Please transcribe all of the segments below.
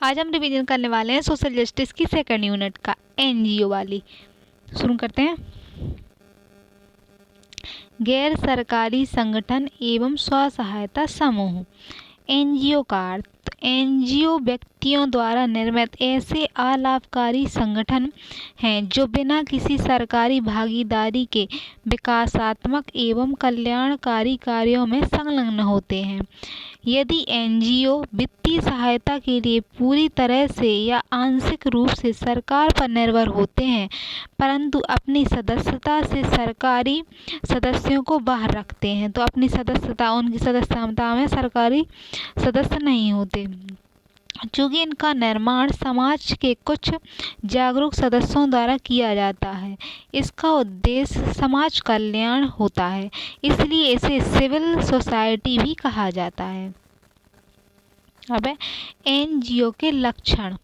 आज हम रिवीजन करने वाले हैं सोशल जस्टिस की सेकंड यूनिट का एनजीओ वाली। शुरू करते हैं। गैर सरकारी संगठन एवं स्व सहायता समूह। एनजीओ का अर्थ, एनजीओ व्यक्तियों द्वारा निर्मित ऐसे अलाभकारी संगठन हैं जो बिना किसी सरकारी भागीदारी के विकासात्मक एवं कल्याणकारी कार्यों में संलग्न होते हैं। यदि एनजीओ वित्तीय सहायता के लिए पूरी तरह से या आंशिक रूप से सरकार पर निर्भर होते हैं, परंतु अपनी सदस्यता से सरकारी सदस्यों को बाहर रखते हैं, तो अपनी सदस्यता, उनकी सदस्यता में सरकारी सदस्य नहीं होते, चूँकि इनका निर्माण समाज के कुछ जागरूक सदस्यों द्वारा किया जाता है। इसका उद्देश्य समाज कल्याण होता है, इसलिए इसे सिविल सोसाइटी भी कहा जाता है। अब एनजीओ के लक्षण।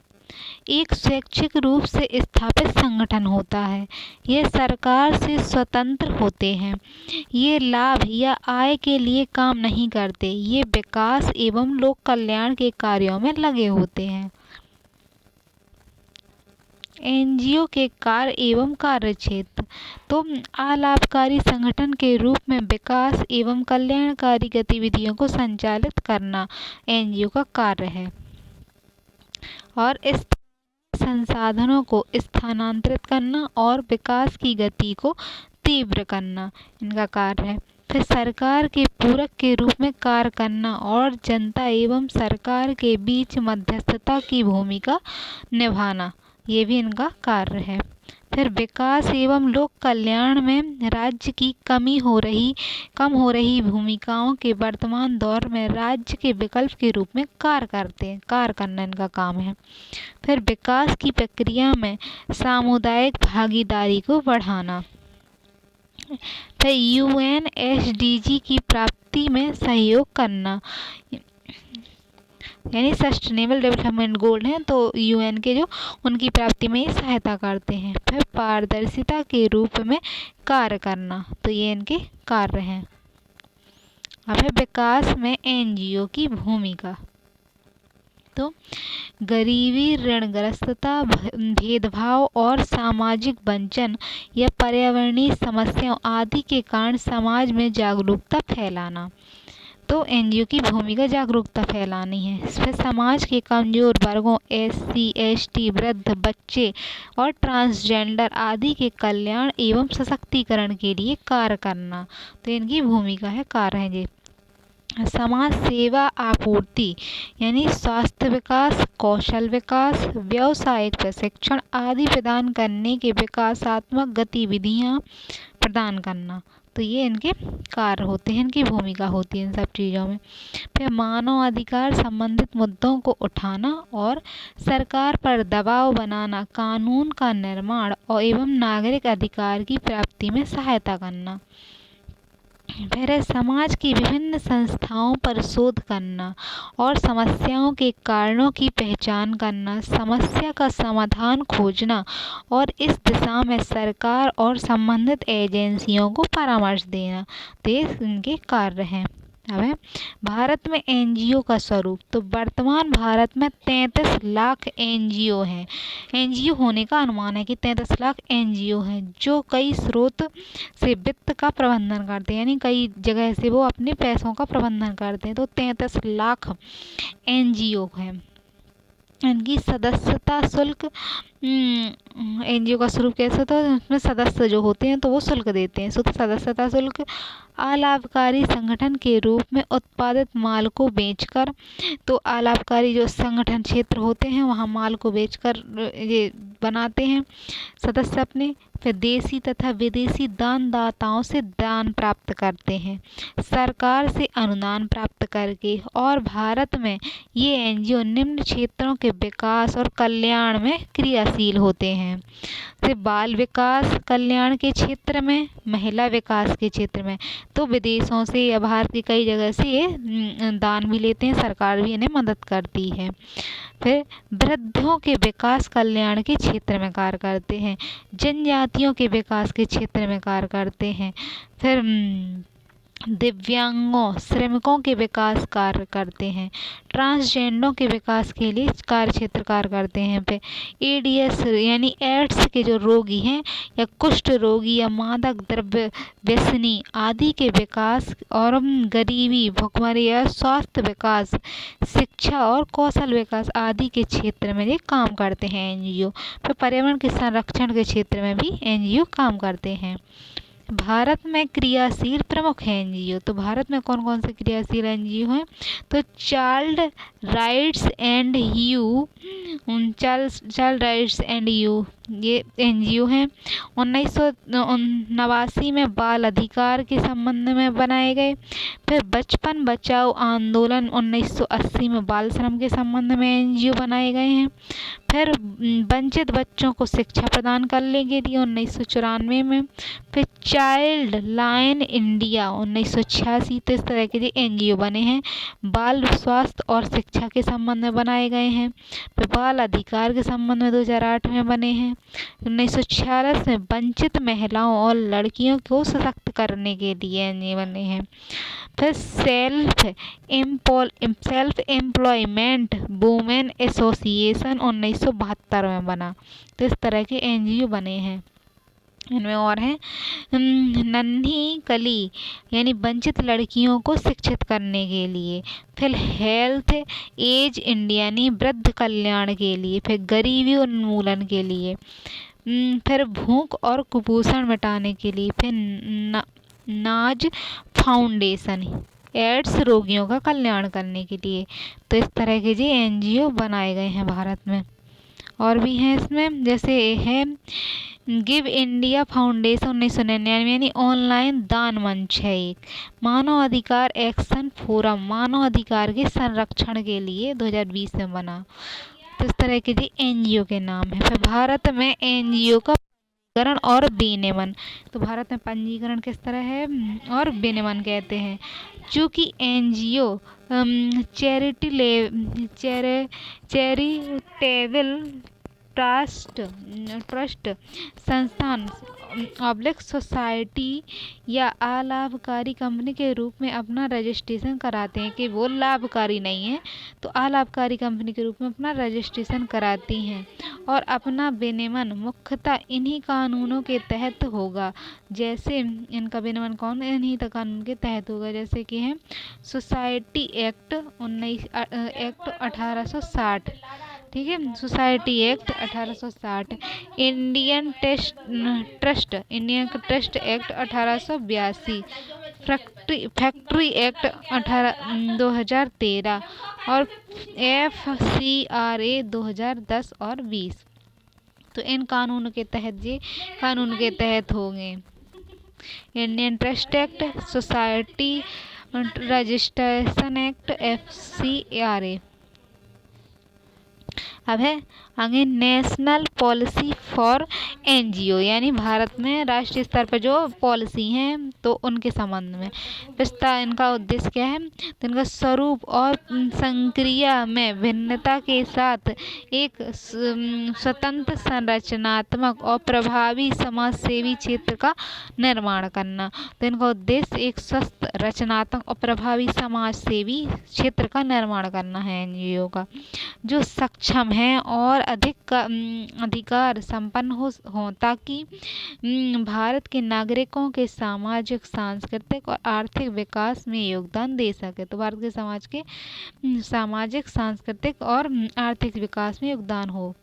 एक स्वैच्छिक रूप से स्थापित संगठन होता है। यह सरकार से स्वतंत्र होते हैं। ये लाभ या आय के लिए काम नहीं करते। ये विकास एवं लोक कल्याण के कार्यों में लगे होते हैं। एनजीओ के कार्य एवं कार्यक्षेत्र। तो अलाभकारी संगठन के रूप में विकास एवं कल्याणकारी गतिविधियों को संचालित करना एनजीओ का कार्य है, और इस संसाधनों को स्थानांतरित करना और विकास की गति को तीव्र करना इनका कार्य है। फिर सरकार के पूरक के रूप में कार्य करना और जनता एवं सरकार के बीच मध्यस्थता की भूमिका निभाना, ये भी इनका कार्य है। फिर विकास एवं लोक कल्याण में राज्य की कम हो रही भूमिकाओं के वर्तमान दौर में राज्य के विकल्प के रूप में कार्य करना इनका काम है। फिर विकास की प्रक्रिया में सामुदायिक भागीदारी को बढ़ाना। फिर यूएनएसडीजी की प्राप्ति में सहयोग करना, यानी सस्टेनेबल डेवलपमेंट गोल हैं, तो यूएन के जो उनकी प्राप्ति में सहायता करते हैं। फिर पारदर्शिता के रूप में कार्य करना, तो ये इनके कार्य हैं। अब है विकास में एनजीओ की भूमिका। तो गरीबी, ऋणग्रस्तता, भेदभाव और सामाजिक वंचन या पर्यावरणीय समस्याओं आदि के कारण समाज में जागरूकता फैलाना, तो एनजीओ की भूमिका जागरूकता फैलानी है। इसमें समाज के कमजोर वर्गों, एससी, एसटी, वृद्ध, बच्चे और ट्रांसजेंडर आदि के कल्याण एवं सशक्तिकरण के लिए कार्य करना, तो इनकी भूमिका है, कार्य है ये। समाज सेवा आपूर्ति, यानी स्वास्थ्य विकास, कौशल विकास, व्यावसायिक प्रशिक्षण आदि प्रदान करने के विकासात्मक गतिविधियां प्रदान करना, तो ये इनके कार्य होते हैं, इनकी भूमिका होती है इन सब चीज़ों में। फिर मानव अधिकार संबंधित मुद्दों को उठाना और सरकार पर दबाव बनाना, कानून का निर्माण और एवं नागरिक अधिकार की प्राप्ति में सहायता करना। फिर समाज की विभिन्न संस्थाओं पर शोध करना और समस्याओं के कारणों की पहचान करना, समस्या का समाधान खोजना और इस दिशा में सरकार और संबंधित एजेंसियों को परामर्श देना, तो ये इनके कार्य हैं। अब है भारत में एनजीओ का स्वरूप। तो वर्तमान भारत में 33 लाख एनजीओ हैं। एनजीओ होने का अनुमान है कि 33 लाख एनजीओ हैं, जो कई स्रोत से वित्त का प्रबंधन करते हैं, यानी कई जगह से वो अपने पैसों का प्रबंधन करते हैं। तो 33 लाख एनजीओ हैं। इनकी सदस्यता शुल्क, एनजीओ का स्वरूप कैसे, तो उसमें सदस्य जो होते हैं तो वो शुल्क देते हैं। शुद्ध सदस्यता शुल्क अलाभकारी संगठन के रूप में उत्पादित माल को बेचकर, तो अलाभकारी जो संगठन क्षेत्र होते हैं वहाँ माल को बेचकर ये बनाते हैं सदस्य अपने। फिर देशी तथा विदेशी दानदाताओं से दान प्राप्त करते हैं, सरकार से अनुदान प्राप्त करके, और भारत में ये एनजीओ निम्न क्षेत्रों के विकास और कल्याण में क्रियाशील होते हैं। फिर बाल विकास कल्याण के क्षेत्र में, महिला विकास के क्षेत्र में, तो विदेशों से या बाहर की कई जगह से ये दान भी लेते हैं, सरकार भी इन्हें मदद करती है। फिर वृद्धों के विकास कल्याण के क्षेत्र में कार्य करते हैं, जनजातियों के विकास के क्षेत्र में कार्य करते हैं। फिर दिव्यांगों श्रमिकों के विकास कार्य करते हैं। ट्रांसजेंडरों के विकास के लिए कार्य क्षेत्र कार्य करते हैं। पे एडीएस यानी एड्स के जो रोगी हैं या कुष्ठ रोगी या मादक द्रव्य व्यसनी आदि के विकास और गरीबी भुखमरी या स्वास्थ्य विकास शिक्षा और कौशल विकास आदि के क्षेत्र में ये काम करते हैं एनजीओ। फिर पर्यावरण के संरक्षण के क्षेत्र में भी एनजीओ काम करते हैं। भारत में क्रियाशील प्रमुख है एनजीओ। तो भारत में कौन कौन से क्रियाशील एनजीओ हैं? तो child rights and you child rights and you ये एनजीओ हैं। 1989 में बाल अधिकार के संबंध में बनाए गए। फिर बचपन बचाओ आंदोलन 1980 में बाल श्रम के संबंध में एनजीओ बनाए गए हैं। फिर वंचित बच्चों को शिक्षा प्रदान करने के लिए 1994 में। फिर चाइल्ड लाइन इंडिया 1986। तो इस तरह के एनजीओ बने हैं, बाल स्वास्थ्य और शिक्षा के संबंध में बनाए गए हैं। फिर बाल अधिकार के संबंध में 2008 में बने हैं। 1946 में वंचित महिलाओं और लड़कियों को सशक्त करने के लिए एनजीओ बने हैं। फिर सेल्फ एम्प्लॉयमेंट वुमेन एसोसिएशन 1972 में बना। तो इस तरह के एनजीओ बने हैं। इनमें और हैं नन्ही कली यानी वंचित लड़कियों को शिक्षित करने के लिए। फिर हेल्थ एज इंडिया यानी वृद्ध कल्याण के लिए। फिर गरीबी उन्मूलन के लिए। फिर भूख और कुपोषण मिटाने के लिए। फिर नाज फाउंडेशन एड्स रोगियों का कल्याण करने के लिए। तो इस तरह के एनजीओ बनाए गए हैं भारत में। और भी हैं इसमें, जैसे है गिव इंडिया फाउंडेशन 1999 यानी ऑनलाइन दान मंच है एक। मानव अधिकार एक्शन फोरम मानव अधिकार के संरक्षण के लिए 2020 में बना। तो इस तरह के एनजीओ के नाम है। फिर भारत में एनजीओ का पंजीकरण और विनियमन। तो भारत में पंजीकरण किस तरह है और विनियमन कहते हैं। चूँकि एनजीओ चैरिटेबल ट्रस्ट संस्थान सोसाइटी या अलाभकारी कंपनी के रूप में अपना रजिस्ट्रेशन कराते हैं कि वो लाभकारी नहीं है तो अलाभकारी कंपनी के रूप में अपना रजिस्ट्रेशन कराती हैं और अपना विनियमन मुख्यतः इन्हीं कानूनों के तहत होगा। जैसे इनका विनियमन इन्हीं कानून के तहत होगा, जैसे कि है सोसाइटी एक्ट 1860, ठीक है, society act 1860, Indian trust act 1882, factory act 2013 और FCRA 2010 और 20। तो इन कानूनों के तहत होंगे Indian trust act, society registration act, FCRA। अब है आगे नेशनल पॉलिसी फॉर एनजीओ यानी भारत में राष्ट्रीय स्तर पर जो पॉलिसी हैं तो उनके संबंध में इनका उद्देश्य क्या है। तो इनका स्वरूप और संक्रिया में भिन्नता के साथ एक स्वतंत्र संरचनात्मक और प्रभावी समाज सेवी क्षेत्र का निर्माण करना। तो इनका उद्देश्य एक स्वस्थ रचनात्मक और प्रभावी समाज सेवी क्षेत्र का निर्माण करना है एनजीओ का, जो सक्षम है और अधिक अधिकार संपन्न हो ताकि भारत के नागरिकों के सामाजिक सांस्कृतिक और आर्थिक विकास में योगदान दे सके। तो भारत के समाज के सामाजिक सांस्कृतिक और आर्थिक विकास में योगदान हो।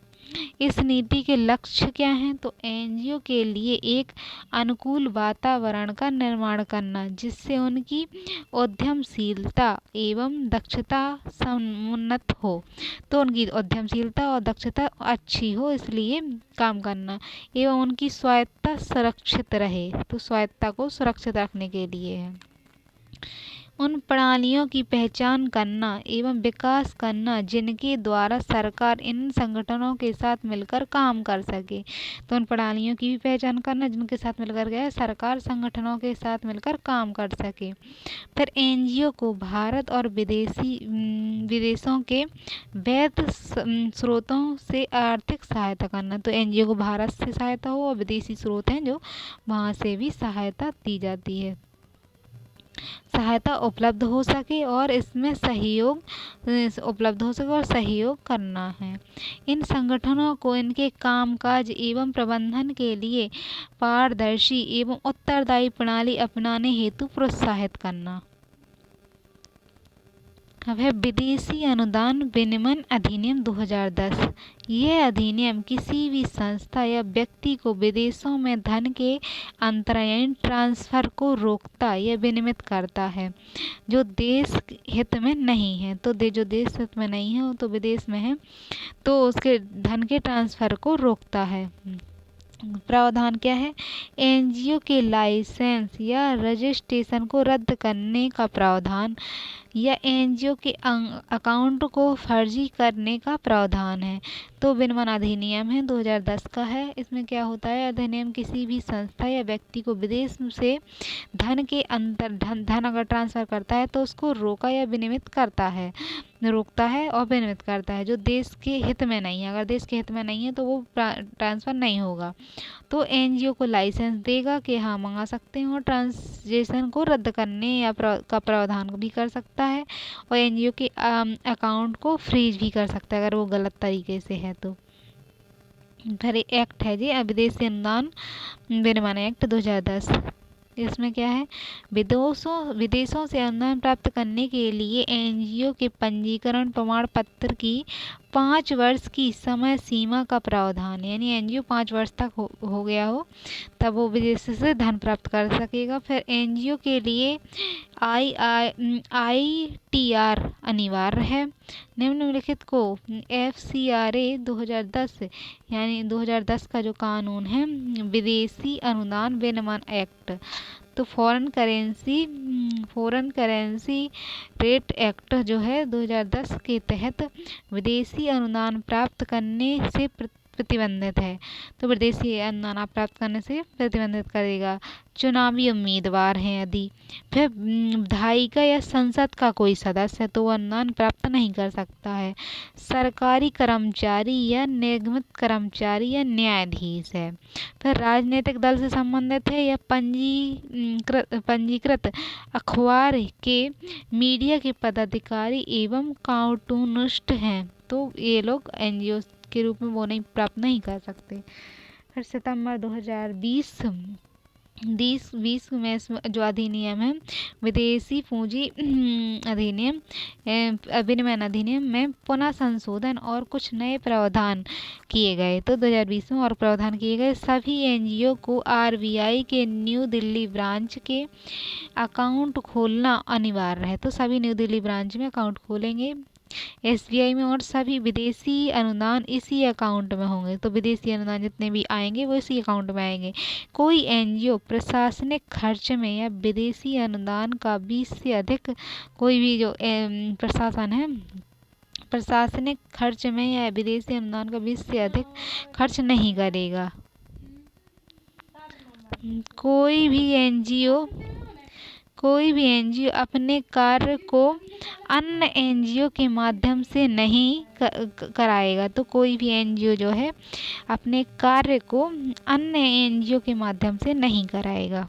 इस नीति के लक्ष्य क्या हैं। तो एनजीओ के लिए एक अनुकूल वातावरण का निर्माण करना जिससे उनकी उद्यमशीलता एवं दक्षता समुन्नत हो। तो उनकी उद्यमशीलता और दक्षता अच्छी हो इसलिए काम करना एवं उनकी स्वायत्तता सुरक्षित रहे। तो स्वायत्तता को सुरक्षित रखने के लिए है। उन प्रणालियों की पहचान करना एवं विकास करना जिनके द्वारा सरकार इन संगठनों के साथ मिलकर काम कर सके। तो उन प्रणालियों की भी पहचान करना जिनके साथ मिलकर सरकार संगठनों के साथ मिलकर काम कर सके। फिर एनजीओ को भारत और विदेशों के वैध स्रोतों से आर्थिक सहायता करना। तो एनजीओ को भारत से सहायता हो और विदेशी स्रोत हैं जो वहाँ से भी सहायता दी जाती है। सहायता उपलब्ध हो सके और इसमें सहयोग उपलब्ध हो सके और सहयोग करना है। इन संगठनों को इनके कामकाज एवं प्रबंधन के लिए पारदर्शी एवं उत्तरदायी प्रणाली अपनाने हेतु प्रोत्साहित करना। अब है विदेशी अनुदान विनिमय अधिनियम 2010। यह अधिनियम किसी भी संस्था या व्यक्ति को विदेशों में धन के अंतरण ट्रांसफर को रोकता या विनियमित करता है जो देश हित में नहीं है। तो जो देश हित में नहीं है, वो तो विदेश में है, तो उसके धन के ट्रांसफर को रोकता है। प्रावधान क्या है? एनजीओ के लाइसेंस या रजिस्ट्रेशन को रद्द करने का प्रावधान या एनजीओ के अकाउंट को फर्जी करने का प्रावधान है। तो विनिमय अधिनियम है 2010 का है। इसमें क्या होता है? अधिनियम किसी भी संस्था या व्यक्ति को विदेश से धन अगर ट्रांसफर करता है तो उसको रोका या विनियमित करता है, रोकता है और विनियमित करता है जो देश के हित में नहीं है। अगर देश के हित में नहीं है तो वो ट्रांसफर नहीं होगा। तो एनजीओ को लाइसेंस देगा कि हाँ मंगा सकते हैं, और ट्रांजेक्शन को रद्द करने या का प्रावधान भी कर सकता है, और एनजीओ के अकाउंट को फ्रीज भी कर सकता है अगर वो गलत तरीके से है तो। फिर एक्ट है जी विदेशी अनुदान विनिमय एक्ट 2010। इसमें क्या है? विदेशों से अनुदान प्राप्त करने के लिए एनजीओ के पंजीकरण प्रमाण पत्र की 5 वर्ष की समय सीमा का प्रावधान, यानी एनजीओ 5 वर्ष तक हो गया हो तब वो विदेश से धन प्राप्त कर सकेगा। फिर एनजीओ के लिए ITR अनिवार्य है। निम्नलिखित को FCRA 2010 यानी 2010 का जो कानून है विदेशी अनुदान विनिमय एक्ट, तो फॉरेन करेंसी रेट एक्ट जो है 2010 के तहत विदेशी अनुदान प्राप्त करने से प्रतिबंधित है। तो विदेशी अनुदान प्राप्त करने से प्रतिबंधित करेगा। चुनावी उम्मीदवार हैं यदि, फिर विधायिका या संसद का कोई सदस्य तो अनुदान प्राप्त नहीं कर सकता है। सरकारी कर्मचारी या निगमित कर्मचारी या न्यायाधीश है। फिर राजनीतिक दल से संबंधित है या पंजीकृत अखबार के मीडिया के पदाधिकारी एवं कार्टूनिस्ट हैं, तो ये लोग एनजीओ के रूप में वो प्राप्त नहीं कर सकते। फिर सितंबर 2020 में जो अधिनियम है विदेशी पूंजी अधिनियम विनिमय अधिनियम में पुनः संशोधन और कुछ नए प्रावधान किए गए। तो 2020 में और प्रावधान किए गए। सभी एनजीओ को आरबीआई के न्यू दिल्ली ब्रांच के अकाउंट खोलना अनिवार्य है। तो सभी न्यू दिल्ली ब्रांच में अकाउंट खोलेंगे एसबीआई में, और सभी विदेशी अनुदान इसी अकाउंट में होंगे। तो विदेशी अनुदान जितने भी आएंगे वो इसी अकाउंट में आएंगे। कोई एनजीओ प्रशासनिक खर्च में या विदेशी अनुदान का 20 से अधिक, कोई भी जो प्रशासन है प्रशासनिक खर्च में या विदेशी अनुदान का 20 से अधिक खर्च नहीं करेगा। कोई भी एनजीओ अपने कार्य को अन्य एनजीओ के माध्यम से नहीं कराएगा। तो कोई भी एनजीओ जो है अपने कार्य को अन्य एनजीओ के माध्यम से नहीं कराएगा।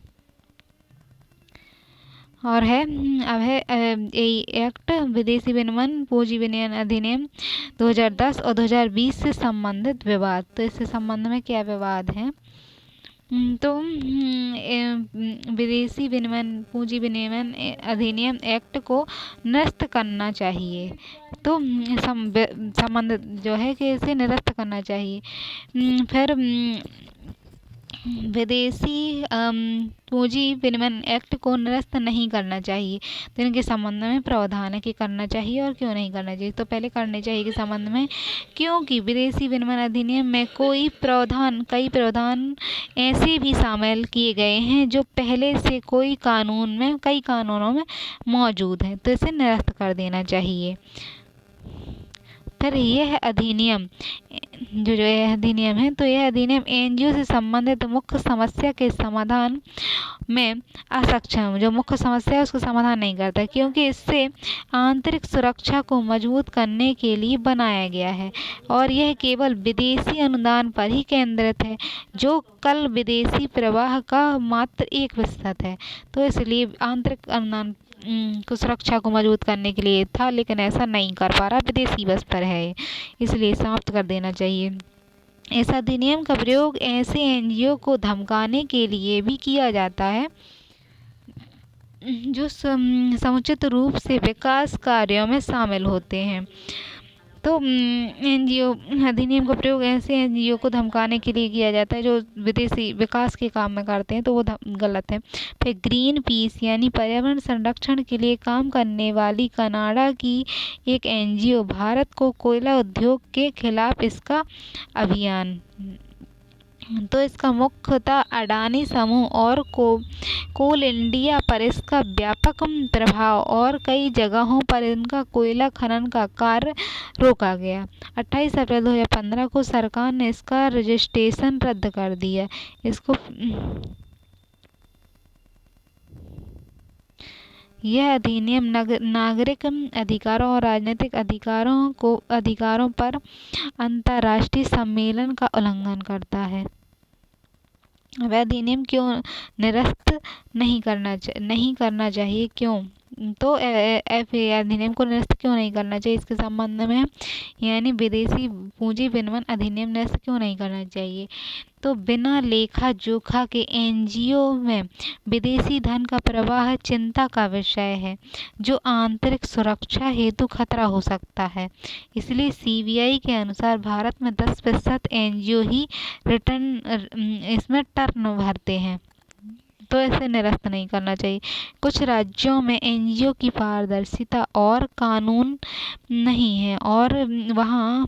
और है अब है एक्ट विदेशी विनिमय पूंजी विनिमय अधिनियम 2010 और 2020 से संबंधित विवाद। तो इससे संबंध में क्या विवाद है? तो विदेशी विनिमय पूंजी विनिमय अधिनियम एक्ट को निरस्त करना चाहिए। तो संबंध जो है कि इसे निरस्त करना चाहिए। फिर विदेशी पूंजी विनिमय एक्ट को निरस्त नहीं करना चाहिए। तो इनके संबंध में प्रावधान है कि करना चाहिए और क्यों नहीं करना चाहिए। तो पहले करने चाहिए के संबंध में, क्योंकि विदेशी विनिमय अधिनियम में कई प्रावधान ऐसे भी शामिल किए गए हैं जो पहले से कई कानूनों में मौजूद हैं, तो इसे निरस्त कर देना चाहिए। फिर यह अधिनियम जो जो यह अधिनियम है, तो यह अधिनियम एनजीओ से संबंधित मुख्य समस्या के समाधान में असक्षम, जो मुख्य समस्या है उसका समाधान नहीं करता, क्योंकि इससे आंतरिक सुरक्षा को मजबूत करने के लिए बनाया गया है और यह केवल विदेशी अनुदान पर ही केंद्रित है, जो कल विदेशी प्रवाह का मात्र 1% है। तो इसलिए आंतरिक अनुदान को सुरक्षा को मजबूत करने के लिए था, लेकिन ऐसा नहीं कर पा रहा, विदेशी बस पर है, इसलिए समाप्त कर देना चाहिए। इस अधिनियम का प्रयोग ऐसे एनजीओ को धमकाने के लिए भी किया जाता है जो समुचित रूप से विकास कार्यों में शामिल होते हैं। तो एनजीओ अधिनियम का प्रयोग ऐसे एनजीओ को धमकाने के लिए किया जाता है जो विदेशी विकास के काम में करते हैं, तो वो गलत है। फिर ग्रीन पीस यानी पर्यावरण संरक्षण के लिए काम करने वाली कनाडा की एक एनजीओ भारत को कोयला उद्योग के खिलाफ इसका अभियान, तो इसका मुख्यतः अडानी समूह और कोल इंडिया पर इसका व्यापक प्रभाव और कई जगहों पर इनका कोयला खनन का कार्य रोका गया। 28 अप्रैल 2015 को सरकार ने इसका रजिस्ट्रेशन रद्द कर दिया। इसको यह अधिनियम नागरिक अधिकारों और राजनीतिक अधिकारों पर अंतर्राष्ट्रीय सम्मेलन का उल्लंघन करता है। वह अधिनियम क्यों निरस्त नहीं करना चाहिए, क्यों? तो अधिनियम को निरस्त क्यों नहीं करना चाहिए, इसके संबंध में, यानी विदेशी पूंजी विनिमय अधिनियम निरस्त क्यों नहीं करना चाहिए? तो बिना लेखा जोखा के एनजीओ में विदेशी धन का प्रवाह चिंता का विषय है, जो आंतरिक सुरक्षा हेतु खतरा हो सकता है। इसलिए सीबीआई के अनुसार भारत में 10% एनजीओ ही इसमें टर्न भरते हैं, तो इसे निरस्त नहीं करना चाहिए। कुछ राज्यों में एनजीओ की पारदर्शिता और कानून नहीं है और वहाँ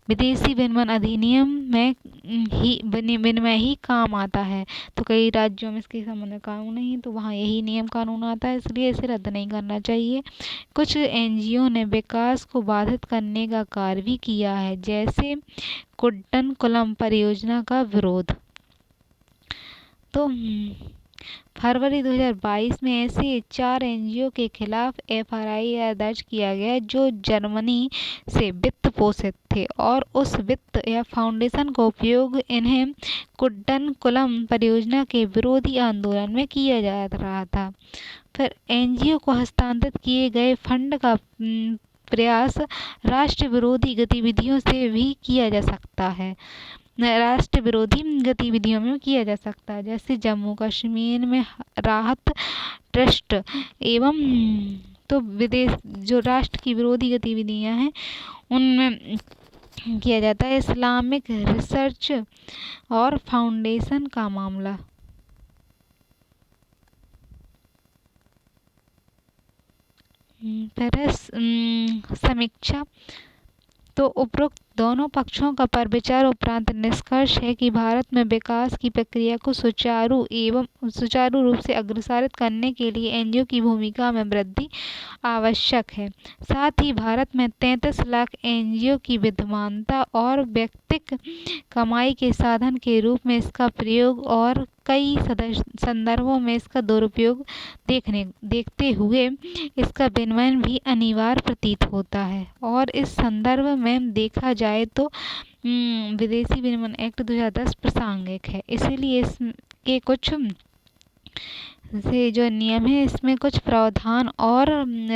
विदेशी विनिमय अधिनियम में विनिमय ही काम आता है। तो कई राज्यों में इसके संबंध में कानून नहीं है, तो वहाँ यही नियम कानून आता है, इसलिए इसे रद्द नहीं करना चाहिए। कुछ एनजीओ ने विकास को बाधित करने का कार्य भी किया है, जैसे कुड्डनकुलम परियोजना का विरोध। तो फरवरी 2022 में ऐसे 4 एनजीओ के खिलाफ एफआईआर दर्ज किया गया जो जर्मनी से वित्त पोषित थे और उस वित्त या फाउंडेशन का उपयोग इन्हें कुड्डनकुलम परियोजना के विरोधी आंदोलन में किया जा रहा था। फिर एनजीओ को हस्तांतरित किए गए फंड का प्रयास राष्ट्र विरोधी गतिविधियों से भी किया जा सकता है, राष्ट्र विरोधी गतिविधियों में किया जा सकता है, जैसे जम्मू कश्मीर में राहत ट्रस्ट एवं तो विदेश जो राष्ट्र की विरोधी गतिविधियां हैं उनमें किया जाता है। इस्लामिक रिसर्च और फाउंडेशन का मामला, फिर समीक्षा। तो उपरोक्त दोनों पक्षों का पर विचार उपरांत निष्कर्ष है कि भारत में विकास की प्रक्रिया को सुचारू रूप से अग्रसरित करने के लिए एनजीओ की भूमिका में वृद्धि आवश्यक है। साथ ही भारत में 33 लाख एनजीओ की विद्यमानता और व्यक्तिगत कमाई के साधन के रूप में इसका प्रयोग और कई संदर्भों में इसका दुरुपयोग देखते हुए इसका विनियमन भी अनिवार्य प्रतीत होता है। और इस संदर्भ में देखा जाए तो विदेशी विनिमय एक्ट 2010 प्रासंगिक है। इसीलिए इसके कुछ से जो नियम है इसमें कुछ प्रावधान और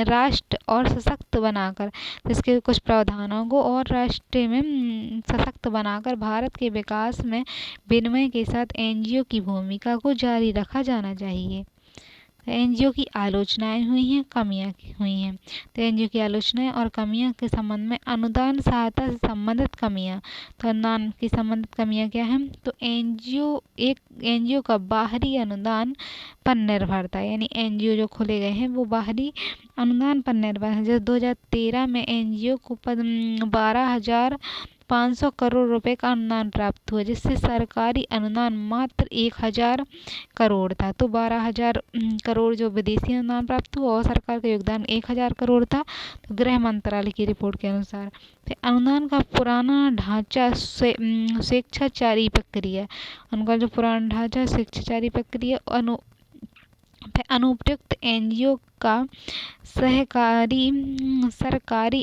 राष्ट्र और सशक्त बनाकर, इसके कुछ प्रावधानों को और राष्ट्र में सशक्त बनाकर भारत के विकास में विनिमय के साथ एनजीओ की भूमिका को जारी रखा जाना चाहिए। एनजीओ की आलोचनाएं हुई हैं, कमियां हुई हैं। तो एनजीओ की आलोचनाएं और कमियां के संबंध में अनुदान सहायता से संबंधित कमियां। तो अनुदान की संबंधित कमियां क्या हैं? तो एनजीओ का बाहरी अनुदान पर निर्भरता, यानी एनजीओ जो खोले गए हैं वो बाहरी अनुदान पर निर्भर है। जैसे 2013 में एनजीओ को 12,000 500 करोड़ रुपए का अनुदान प्राप्त हुआ, जिससे सरकारी अनुदान मात्र 1000 करोड़ था। तो 12,000 करोड़ जो विदेशी अनुदान प्राप्त हुआ और सरकार का योगदान 1000 करोड़ था, तो गृह मंत्रालय की रिपोर्ट के अनुसार। फिर अनुदान का पुराना ढांचा स्वेच्छाचारी प्रक्रिया, उनका जो पुराना ढांचा स्वेच्छाचारी प्रक्रिया, अनुपयुक्त एनजीओ का सरकारी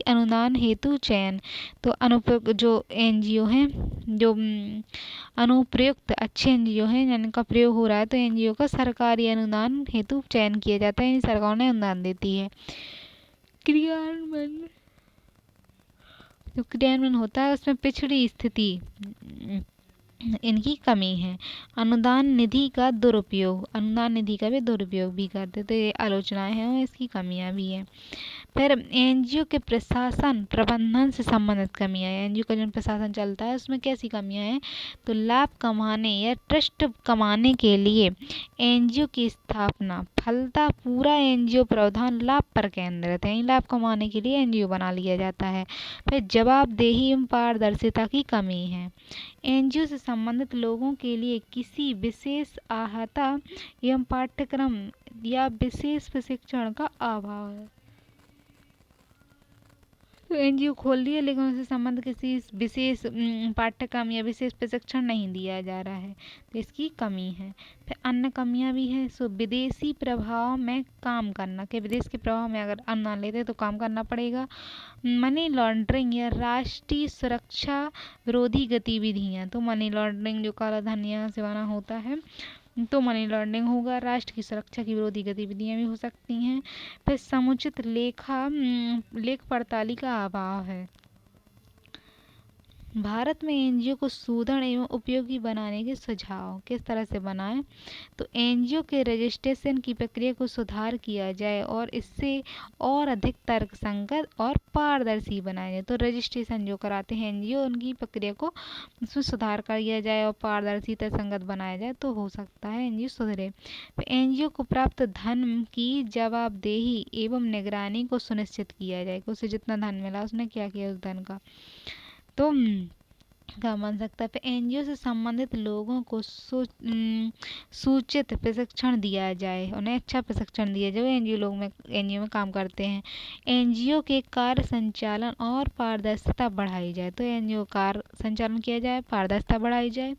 अनुदान हेतु चयन। तो अनुपयुक्त जो एनजीओ हैं, जो अनुप्रयुक्त अच्छे एनजीओ हैं जिनका प्रयोग हो रहा है, तो एनजीओ का सरकारी अनुदान हेतु चयन किया जाता है, सरकार ने अनुदान देती है। क्रियान्वयन, जो क्रियान्वयन होता है उसमें पिछड़ी स्थिति इनकी कमी है। अनुदान निधि का दुरुपयोग, अनुदान निधि का भी दुरुपयोग भी करते, तो ये आलोचनाएं हैं और इसकी कमियां भी हैं। फिर एनजीओ के प्रशासन प्रबंधन से संबंधित कमियां हैं। एनजीओ का जो प्रशासन चलता है उसमें कैसी कमियां हैं, तो लाभ कमाने या ट्रस्ट कमाने के लिए एनजीओ की स्थापना, फलता पूरा एनजीओ प्रावधान लाभ पर केंद्रित है, लाभ कमाने के लिए एनजीओ बना लिया जाता है। फिर जवाबदेही एवं पारदर्शिता की कमी है। एनजीओ से संबंधित लोगों के लिए किसी विशेष सहायता एवं पाठ्यक्रम या विशेष प्रशिक्षण का अभाव है। तो एनजीओ खोल दिया लेकिन उससे संबंध किसी विशेष पाठ्यक्रम या विशेष प्रशिक्षण नहीं दिया जा रहा है, तो इसकी कमी है। फिर अन्य कमियां भी हैं। सो विदेशी प्रभाव में काम करना, कि विदेश के प्रभाव में अगर अनुदान लेते तो काम करना पड़ेगा। मनी लॉन्ड्रिंग या राष्ट्रीय सुरक्षा विरोधी गतिविधियां, तो मनी लॉन्ड्रिंग जो काला धन यहाँ से बना होता है, तो मनी लॉन्ड्रिंग होगा। राष्ट्र की सुरक्षा की विरोधी गतिविधियां भी हो सकती हैं। फिर समुचित लेख पड़ताली का अभाव है। भारत में एनजीओ को सुदृढ़ एवं उपयोगी बनाने के सुझाव, किस तरह से बनाएं, तो एनजीओ के रजिस्ट्रेशन की प्रक्रिया को सुधार किया जाए और इससे और अधिक तर्कसंगत और पारदर्शी बनाया जाए। तो रजिस्ट्रेशन जो कराते हैं एनजीओ, उनकी प्रक्रिया को उसमें सुधार किया जाए और पारदर्शी तर्कसंगत बनाया जाए, तो हो सकता है एनजीओ सुधरे। एनजीओ को प्राप्त धन की जवाबदेही एवं निगरानी को सुनिश्चित किया जाए, उसे जितना धन मिला उसने क्या किया उस धन का, तो क्या बन सकता है। फिर एनजीओ से संबंधित लोगों को सूचित प्रशिक्षण दिया जाए, उन्हें अच्छा प्रशिक्षण दिया जाए एनजीओ में काम करते हैं। एनजीओ के कार्य संचालन और पारदर्शिता बढ़ाई जाए, तो एनजीओ कार्य संचालन किया जाए, पारदर्शिता बढ़ाई जाए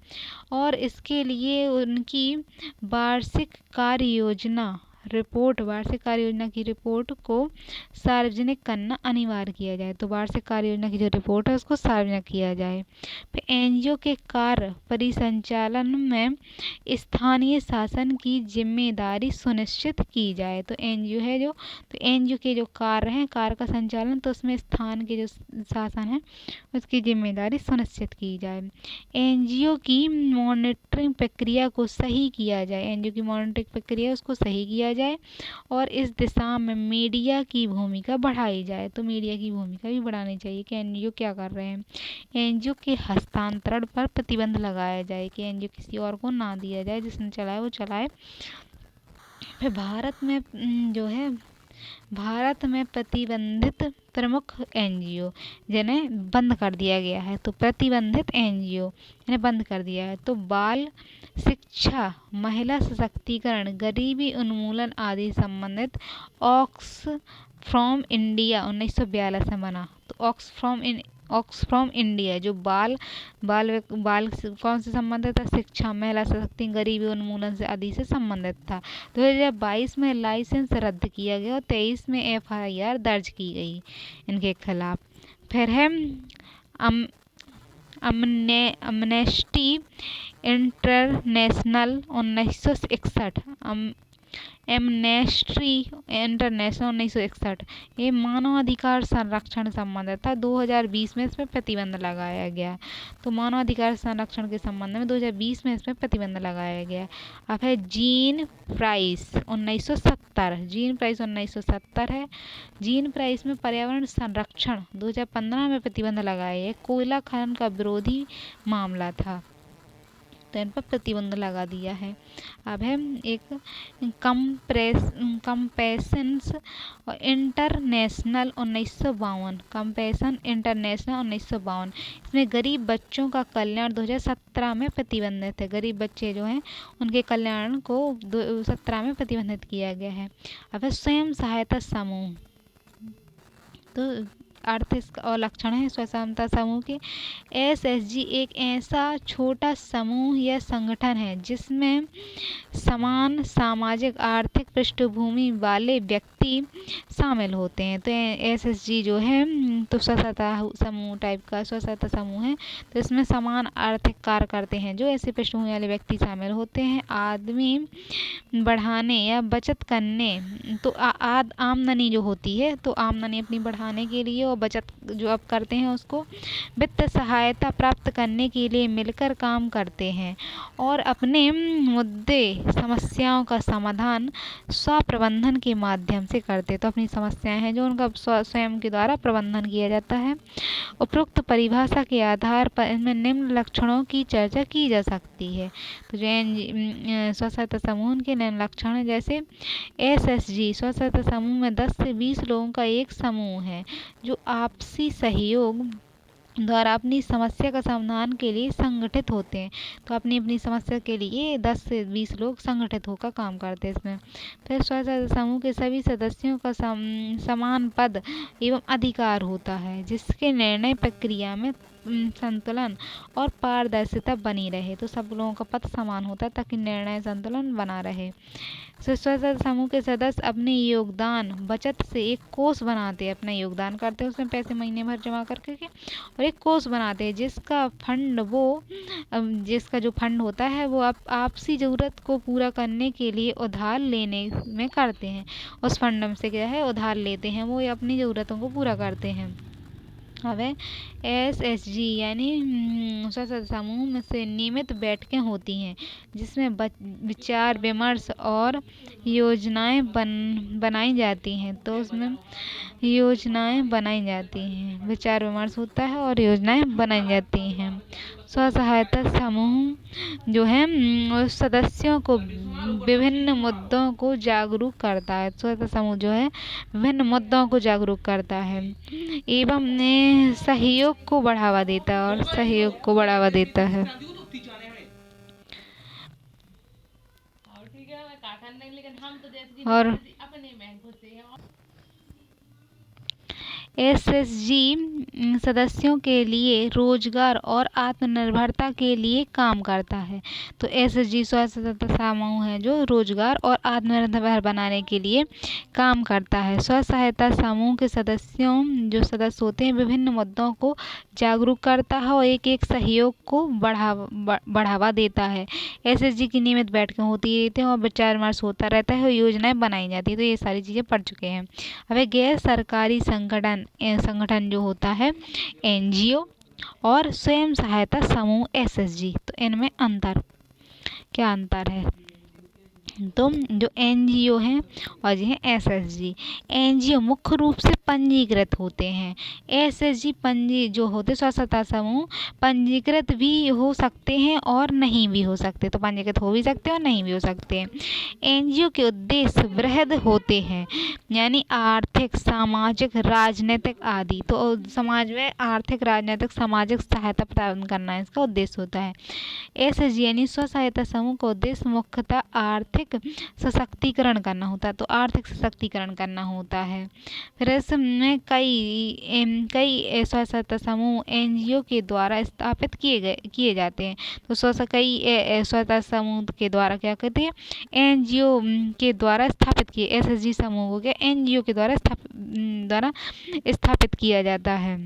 और इसके लिए उनकी वार्षिक कार्य योजना की रिपोर्ट को सार्वजनिक करना अनिवार्य किया जाए। तो वार्षिक कार्य योजना की जो रिपोर्ट है उसको सार्वजनिक किया जाए। फिर एनजीओ के कार्य परिसंचालन में स्थानीय शासन की जिम्मेदारी सुनिश्चित की जाए। तो एनजीओ है जो, तो एनजीओ के जो कार्य हैं, कार्य का संचालन, तो उसमें स्थान के जो शासन है उसकी जिम्मेदारी सुनिश्चित की जाए। एनजीओ की मॉनिटरिंग प्रक्रिया को सही किया जाए, एनजीओ की मॉनिटरिंग प्रक्रिया उसको सही किया जाए और इस दिशा में मीडिया की भूमिका बढ़ाई जाए। तो मीडिया की भूमिका भी बढ़ानी चाहिए कि एनजीओ क्या कर रहे हैं। एनजीओ के हस्तांतरण पर प्रतिबंध लगाया जाए, कि एनजीओ किसी और को ना दिया जाए, जिसने चलाए वो चलाए। फिर भारत में प्रतिबंधित प्रमुख एनजीओ जिन्हें बंद कर दिया गया है, तो प्रतिबंधित एनजीओ जिन्हें बंद कर दिया है, तो बाल शिक्षा, महिला सशक्तिकरण, गरीबी उन्मूलन आदि संबंधित ऑक्सफैम इंडिया 1942 में बना। तो ऑक्सफैम इंडिया जो बाल कौन से संबंधित था, शिक्षा, महिला सशक्तिकरण, गरीबी उन्मूलन से आदि से संबंधित था। 2022 में लाइसेंस रद्द किया गया और 23 में एफआईआर दर्ज की गई इनके खिलाफ। फिर है अमनेस्टी इंटरनेशनल 1961, एमनेस्टी इंटरनेशनल 1961 ये मानवाधिकार संरक्षण संबंधित था। 2020 में इसमें प्रतिबंध लगाया गया। तो मानवाधिकार संरक्षण के संबंध में 2020 में इसमें प्रतिबंध लगाया गया। अब है जीन प्राइस 1970, जीन प्राइस 1970 है। जीन प्राइस में पर्यावरण संरक्षण 2015 में प्रतिबंध लगाया है। कोयला खनन का विरोधी मामला था। तो इन पर प्रतिबंध लगा दिया है। अब है एक कंपेशंस इंटरनेशनल 1952, कंपेशन इंटरनेशनल 1952। इसमें गरीब बच्चों का कल्याण 2017 में प्रतिबंधित है। गरीब बच्चे जो हैं उनके कल्याण को 2017 में प्रतिबंधित किया गया है। अब है स्वयं सहायता समूह। तो अर्थ और लक्षण है स्वयं सहायता समूह के। SHG एक ऐसा छोटा समूह या संगठन है जिसमें समान सामाजिक आर्थिक पृष्ठभूमि वाले व्यक्ति शामिल होते हैं। तो SHG जो है तो स्वसहायता समूह टाइप का स्वसहायता समूह है। तो इसमें समान आर्थिक कार्य करते हैं जो ऐसे पृष्ठभूमि वाले व्यक्ति शामिल होते हैं। आदमी बढ़ाने या बचत करने, तो आमदनी जो होती है तो आमदनी अपनी बढ़ाने के लिए और बचत जो अब करते हैं उसको वित्त सहायता प्राप्त करने के लिए मिलकर काम करते हैं और अपने मुद्दे समस्याओं का समाधान स्वप्रबंधन के माध्यम से करते हैं। तो अपनी समस्याएं हैं जो उनका स्वयं के द्वारा प्रबंधन किया जाता है। उपरोक्त परिभाषा के आधार पर इनमें निम्न लक्षणों की चर्चा की जा सकती है। तो जो स्व सहायता समूह के निम्न लक्षण है, जैसे SHG स्व सहायता समूह में 10 से 20 लोगों का एक समूह है जो आपसी सहयोग द्वारा अपनी समस्या का समाधान के लिए संगठित होते हैं। तो अपनी समस्या के लिए 10 से 20 लोग संगठित होकर काम करते हैं इसमें। फिर स्व सहायता समूह के सभी सदस्यों का समान पद एवं अधिकार होता है जिसके निर्णय प्रक्रिया में संतुलन और पारदर्शिता बनी रहे। तो सब लोगों का पद समान होता है ताकि निर्णय संतुलन बना रहे। स्व सहायता समूह के सदस्य अपने योगदान बचत से एक कोष बनाते हैं, अपना योगदान करते हैं उसमें पैसे महीने भर जमा करके और एक कोष बनाते हैं जिसका जो फंड होता है वो आपसी ज़रूरत को पूरा करने के लिए उधार लेने में करते हैं। उस फंड से क्या है उधार लेते हैं, वो अपनी ज़रूरतों को पूरा करते हैं। अब है SHG यानी स्व सहायता समूह में से नियमित बैठकें होती हैं जिसमें विचार विमर्श और योजनाएं बनाई जाती हैं। तो उसमें योजनाएं बनाई जाती हैं, विचार विमर्श होता है और योजनाएं बनाई जाती हैं। स्व सहायता समूह जो है सदस्यों को विभिन्न मुद्दों को जागरूक करता है। स्व सहायता समूह जो है विभिन्न मुद्दों को जागरूक करता है एवं सहयोग को बढ़ावा देता है और सहयोग को बढ़ावा देता है। और SHG सदस्यों के लिए रोजगार और आत्मनिर्भरता के लिए काम करता है। तो SHG स्व सहायता समूह है जो रोजगार और आत्मनिर्भर बनाने के लिए काम करता है। स्व सहायता समूह के जो सदस्य होते हैं विभिन्न मुद्दों को जागरूक करता है और एक सहयोग को बढ़ावा देता है। SHG की नियमित बैठकें होती रहती हैं और विचार विमर्श होता रहता है और योजनाएं बनाई जाती है। तो ये सारी चीज़ें पढ़ चुके हैं। अब गैर सरकारी संगठन जो होता है NGO और स्वयं सहायता समूह SHG, तो इनमें क्या अंतर है? तो जो NGO हैं और जो है SHG, NGO मुख्य रूप से पंजीकृत होते हैं। SHG जो होते स्व सहायता समूह पंजीकृत भी हो सकते हैं और नहीं भी हो सकते। तो पंजीकृत हो भी सकते हैं और नहीं भी हो सकते हैं। NGO के उद्देश्य वृहद होते हैं यानी आर्थिक सामाजिक राजनीतिक आदि। तो समाज में आर्थिक राजनीतिक सामाजिक सहायता प्रदान करना इसका उद्देश्य होता है। SHG यानी स्व सहायता समूह का उद्देश्य मुख्यतः आर्थिक सशक्तिकरण करना होता है। तो आर्थिक सशक्तिकरण करना होता है। फिर इसमें कई स्व सहायता समूह NGO के द्वारा स्थापित किए जाते हैं। तो कई स्व सहायता समूह के द्वारा क्या कहते हैं NGO के द्वारा स्थापित किए SHG समूह के NGO के द्वारा स्थापित किया जाता है।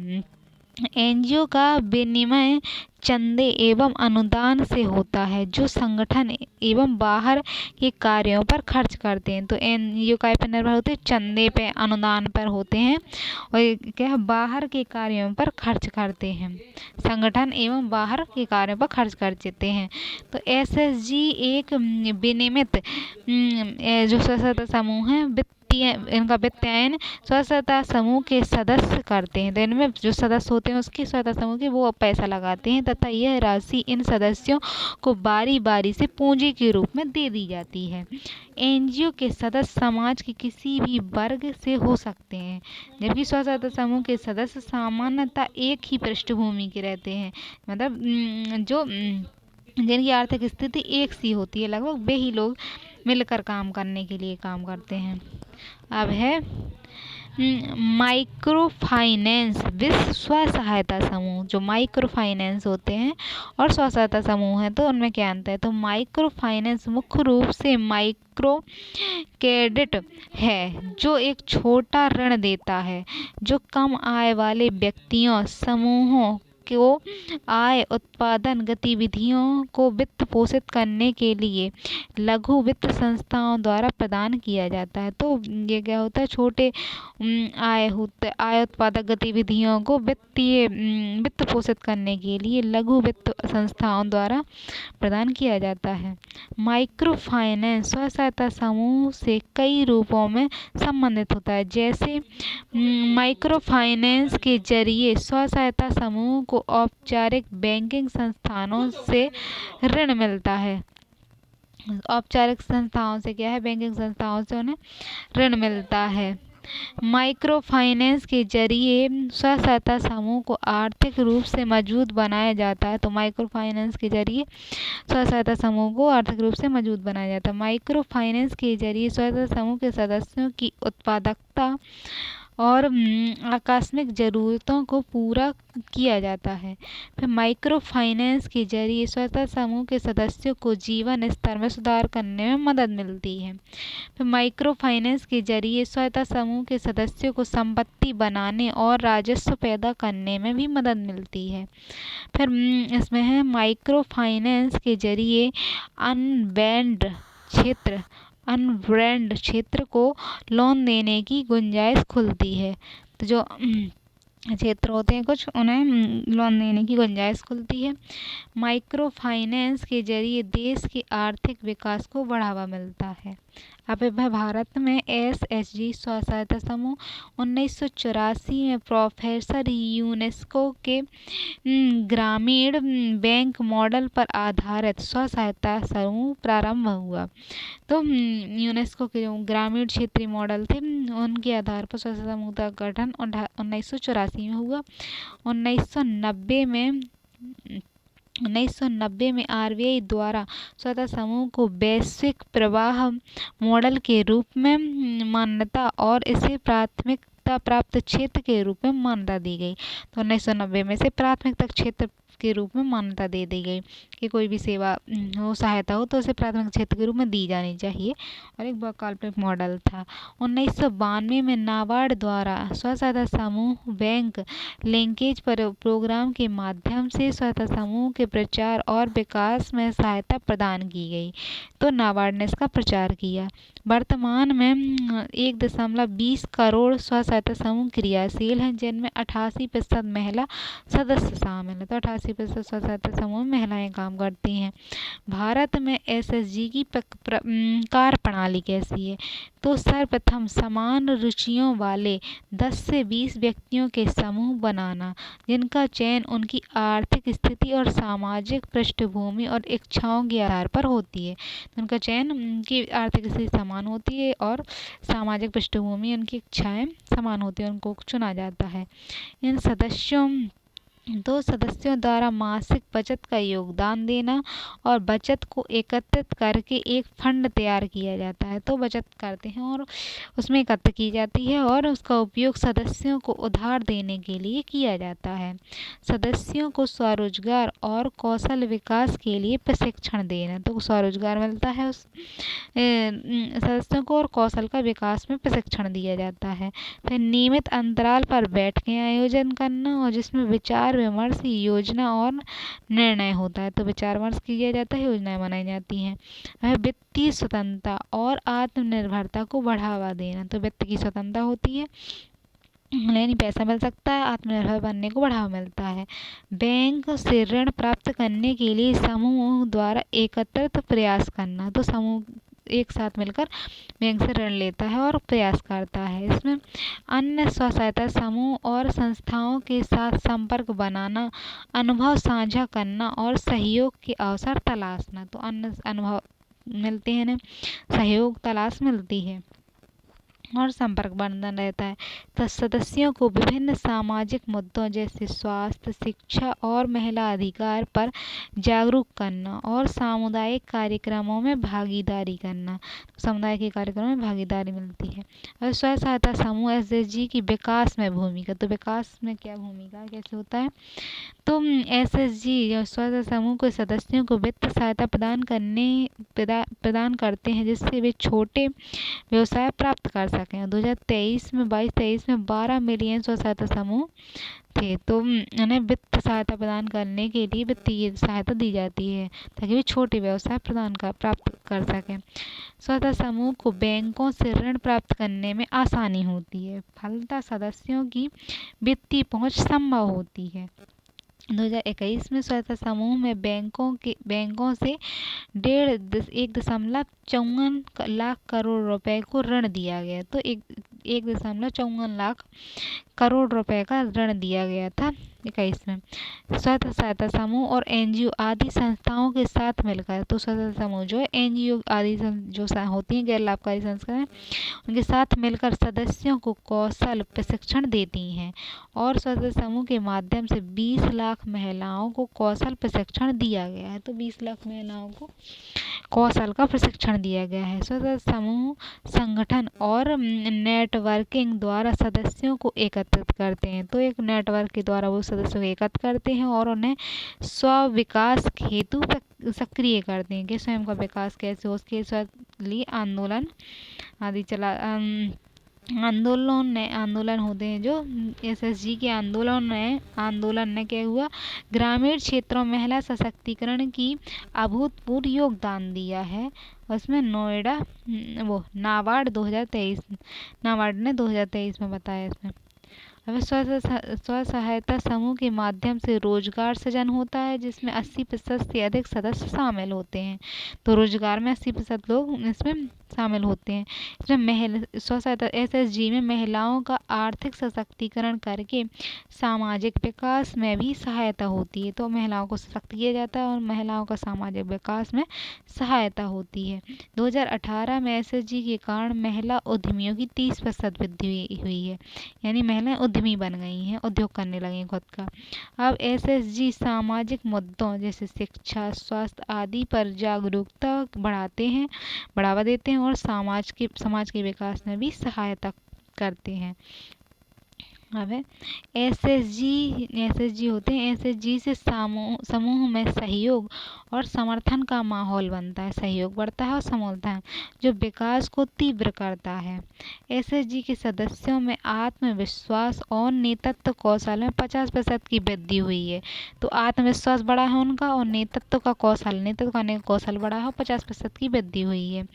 NGO का विनिमय चंदे एवं अनुदान से होता है जो संगठन एवं बाहर के कार्यों पर खर्च करते हैं। तो NGO काय पर निर्भर होते हैं? चंदे पे अनुदान पर होते हैं और क्या बाहर के कार्यों पर खर्च करते हैं। संगठन एवं बाहर के कार्यों पर खर्च करते हैं। तो SHG एक विनियमित जो स्व सहायता समूह है इनका वित्तायन स्वसहायता समूह के सदस्य करते हैं। तो इनमें जो सदस्य होते हैं उसके स्वसहायता समूह के वो पैसा लगाते हैं तथा यह राशि इन सदस्यों को बारी बारी से पूंजी के रूप में दे दी जाती है। एनजीओ के सदस्य समाज के किसी भी वर्ग से हो सकते हैं, जबकि स्वसहायता समूह के सदस्य सामान्यतः एक ही पृष्ठभूमि के रहते हैं। मतलब जिनकी आर्थिक स्थिति एक सी होती है, लगभग वे ही लोग मिलकर काम करने के लिए काम करते हैं। अब है माइक्रो फाइनेंस विश्व स्व सहायता समूह। जो माइक्रो फाइनेंस होते हैं और स्व सहायता समूह है तो उनमें क्या अंतर है? तो माइक्रो फाइनेंस मुख्य रूप से माइक्रो क्रेडिट है जो एक छोटा ऋण देता है जो कम आय वाले व्यक्तियों समूहों को आय उत्पादन गतिविधियों को वित्त पोषित करने के लिए लघु वित्त संस्थाओं द्वारा प्रदान किया जाता है। तो ये क्या होता है? छोटे आय उत्पादक गतिविधियों को वित्त पोषित करने के लिए लघु वित्त संस्थाओं द्वारा प्रदान किया जाता है। माइक्रो फाइनेंस स्व सहायता समूह से कई रूपों में संबंधित होता है। जैसे माइक्रो फाइनेंस के जरिए स्व सहायता समूह को औपचारिक बैंकिंग संस्थानों से ऋण मिलता है। औपचारिक संस्थाओं से क्या है? बैंकिंग संस्थाओं से उन्हें ऋण मिलता है। माइक्रो फाइनेंस के जरिए स्व सहायता समूह को आर्थिक रूप से मजबूत बनाया जाता है। तो माइक्रो फाइनेंस के जरिए स्व सहायता समूह को आर्थिक रूप से मजबूत बनाया जाता है। माइक्रो फाइनेंस के जरिए स्व सहायता समूह के सदस्यों की उत्पादकता और आकस्मिक जरूरतों को पूरा किया जाता है। फिर माइक्रो फाइनेंस के जरिए स्व सहायता समूह के सदस्यों को जीवन स्तर में सुधार करने में मदद मिलती है। फिर माइक्रो फाइनेंस के जरिए स्व सहायता समूह के सदस्यों को संपत्ति बनाने और राजस्व पैदा करने में भी मदद मिलती है। फिर इसमें है माइक्रो फाइनेंस के जरिए अनब्रांड क्षेत्र को लोन देने की गुंजाइश खुलती है। तो जो क्षेत्र होते हैं कुछ उन्हें लोन देने की गुंजाइश खुलती है। माइक्रो फाइनेंस के जरिए देश के आर्थिक विकास को बढ़ावा मिलता है। अब भारत में एसएचजी स्व सहायता समूह 1984 में प्रोफेसर यूनेस्को के ग्रामीण बैंक मॉडल पर आधारित स्व सहायता समूह प्रारंभ हुआ। तो यूनेस्को के जो ग्रामीण क्षेत्रीय मॉडल थे उनके आधार पर स्व सहायता समूह का गठन 1984 में हुआ। 1990 में आरबीआई द्वारा स्व सहायता समूह को वैश्विक प्रवाह मॉडल के रूप में मान्यता और इसे प्राथमिकता प्राप्त क्षेत्र के रूप में मान्यता दी गई। तो 1990 में से प्राथमिकता क्षेत्र के रूप में मान्यता दे दी गई कि कोई भी सेवा हो सहायता हो तो उसे प्राथमिक क्षेत्र के रूप में दी जानी चाहिए और एक वैकल्पिक मॉडल था। 1992 में नाबार्ड द्वारा स्व सहायता समूह बैंक लिंकेज पर प्रोग्राम के माध्यम से स्व सहायता समूह के प्रचार और विकास में सहायता प्रदान की गई। तो नाबार्ड ने इसका प्रचार किया। वर्तमान में 1.20 करोड़ स्व सहायता समूह क्रियाशील हैं जिनमें 88% महिला सदस्य शामिल है। तो 88% स्व सहायता समूह में महिलाएं काम करती हैं। भारत में एसएचजी की कार्य प्रणाली कैसी है? तो सर्वप्रथम समान रुचियों वाले 10 से 20 व्यक्तियों के समूह बनाना जिनका चयन उनकी आर्थिक स्थिति और सामाजिक पृष्ठभूमि और इच्छाओं के आधार पर होती है। उनका चयन उनकी आर्थिक स्थिति समान होती है और सामाजिक पृष्ठभूमि उनकी इच्छाएं समान होती है, उनको चुना जाता है। इन सदस्यों द्वारा मासिक बचत का योगदान देना और बचत को एकत्रित करके एक फंड तैयार किया जाता है। तो बचत करते हैं और उसमें एकत्र की जाती है और उसका उपयोग सदस्यों को उधार देने के लिए किया जाता है। सदस्यों को स्वरोजगार और कौशल विकास के लिए प्रशिक्षण देना। तो स्वरोजगार मिलता है उस सदस्यों को और कौशल का विकास में प्रशिक्षण दिया जाता है। फिर नियमित अंतराल पर बैठकें आयोजन करना और जिसमें विचार विमर्श योजना और निर्णय होता है। तो विचार विमर्श किया जाता है, योजनाएं बनाई जाती हैं। वह वित्तीय स्वतंत्रता और आत्मनिर्भरता को बढ़ावा देना। तो वित्त की स्वतंत्रता होती है, यानी पैसा मिल सकता है, आत्मनिर्भर बनने को बढ़ावा मिलता है। बैंक से ऋण प्राप्त करने के लिए समूह द्वारा एकत्रित प्रयास करना। तो समूह एक साथ मिलकर बैंक से ऋण लेता है और प्रयास करता है। इसमें अन्य स्व सहायता समूह और संस्थाओं के साथ संपर्क बनाना, अनुभव साझा करना और सहयोग के अवसर तलाशना। तो अन्य अनुभव मिलते हैं ना, सहयोग तलाश मिलती है और संपर्क बंधन रहता है। तो सदस्यों को विभिन्न सामाजिक मुद्दों जैसे स्वास्थ्य, शिक्षा और महिला अधिकार पर जागरूक करना और सामुदायिक कार्यक्रमों में भागीदारी करना। समुदाय के कार्यक्रमों में भागीदारी मिलती है। और स्वयं सहायता समूह SHG की विकास में भूमिका, तो विकास में क्या भूमिका कैसे होता है? तो SHG स्वयं समूह के सदस्यों को वित्त सहायता प्रदान करते हैं जिससे वे छोटे व्यवसाय प्राप्त कर सकें। 2023 में 12 मिलियन स्व सहायता समूह थे। तो उन्हें वित्त सहायता प्रदान करने के लिए वित्तीय सहायता दी जाती है ताकि वे छोटे व्यवसाय प्राप्त कर सकें। स्वतः समूह को बैंकों से ऋण प्राप्त करने में आसानी होती है, फलतः सदस्यों की वित्तीय पहुंच संभव होती है। 2021 में स्वतः समूह में बैंकों से 1.54 लाख करोड़ रुपए को ऋण दिया गया। तो 1.54 लाख करोड़ रुपए का ऋण दिया गया था 21 में। स्वतः सहायता समूह और NGO आदि संस्थाओं के साथ मिलकर, तो स्वतः समूह जो है NGO आदि जो होती हैं गैर लाभकारी संस्थाएं, उनके साथ मिलकर सदस्यों को कौशल प्रशिक्षण देती हैं और स्वतः समूह के माध्यम से 20 लाख महिलाओं को कौशल प्रशिक्षण दिया गया है। तो 20 लाख महिलाओं को कौशल का प्रशिक्षण दिया गया है। स्वतः समूह संगठन और नेटवर्किंग द्वारा सदस्यों को एकत्रित करते हैं। तो एक नेटवर्क के द्वारा वो सदस्यों को एकत्र करते हैं और उन्हें स्व विकास हेतु सक्रिय करते हैं कि स्वयं का विकास कैसे हो, उसके लिए आंदोलन आदि आंदोलन होते हैं। जो SHG के आंदोलन ने क्या हुआ, ग्रामीण क्षेत्रों में महिला सशक्तिकरण की अभूतपूर्व योगदान दिया है। उसमें नोएडा नाबार्ड ने 2023 में बताया। इसमें अब स्व सहायता समूह के माध्यम से रोजगार सृजन होता है जिसमें 80% से अधिक सदस्य शामिल होते हैं। तो रोजगार में 80% लोग इसमें शामिल होते हैं। इसमें स्व सहायता SHG में महिलाओं का आर्थिक सशक्तिकरण करके सामाजिक विकास में भी सहायता होती है। तो महिलाओं को सशक्त किया जाता है और महिलाओं का सामाजिक विकास में सहायता होती है। 2018 में SHG के कारण महिला उद्यमियों की 30% वृद्धि हुई है, यानी महिलाएं उद्यमी बन गई हैं, उद्योग करने लगी खुद का। अब SHG सामाजिक मुद्दों जैसे शिक्षा, स्वास्थ्य आदि पर जागरूकता बढ़ावा देते हैं और समाज के विकास में भी सहायता करते हैं। अब है SHG होते हैं। SHG से समूह में सहयोग और समर्थन का माहौल बनता है, सहयोग बढ़ता है और समर्थन जो विकास को तीव्र करता है। SHG के सदस्यों में आत्मविश्वास और नेतृत्व कौशल में 50% की वृद्धि हुई है। तो आत्मविश्वास बढ़ा है उनका और नेतृत्व करने का कौशल बढ़ा है, 50% की वृद्धि हुई है।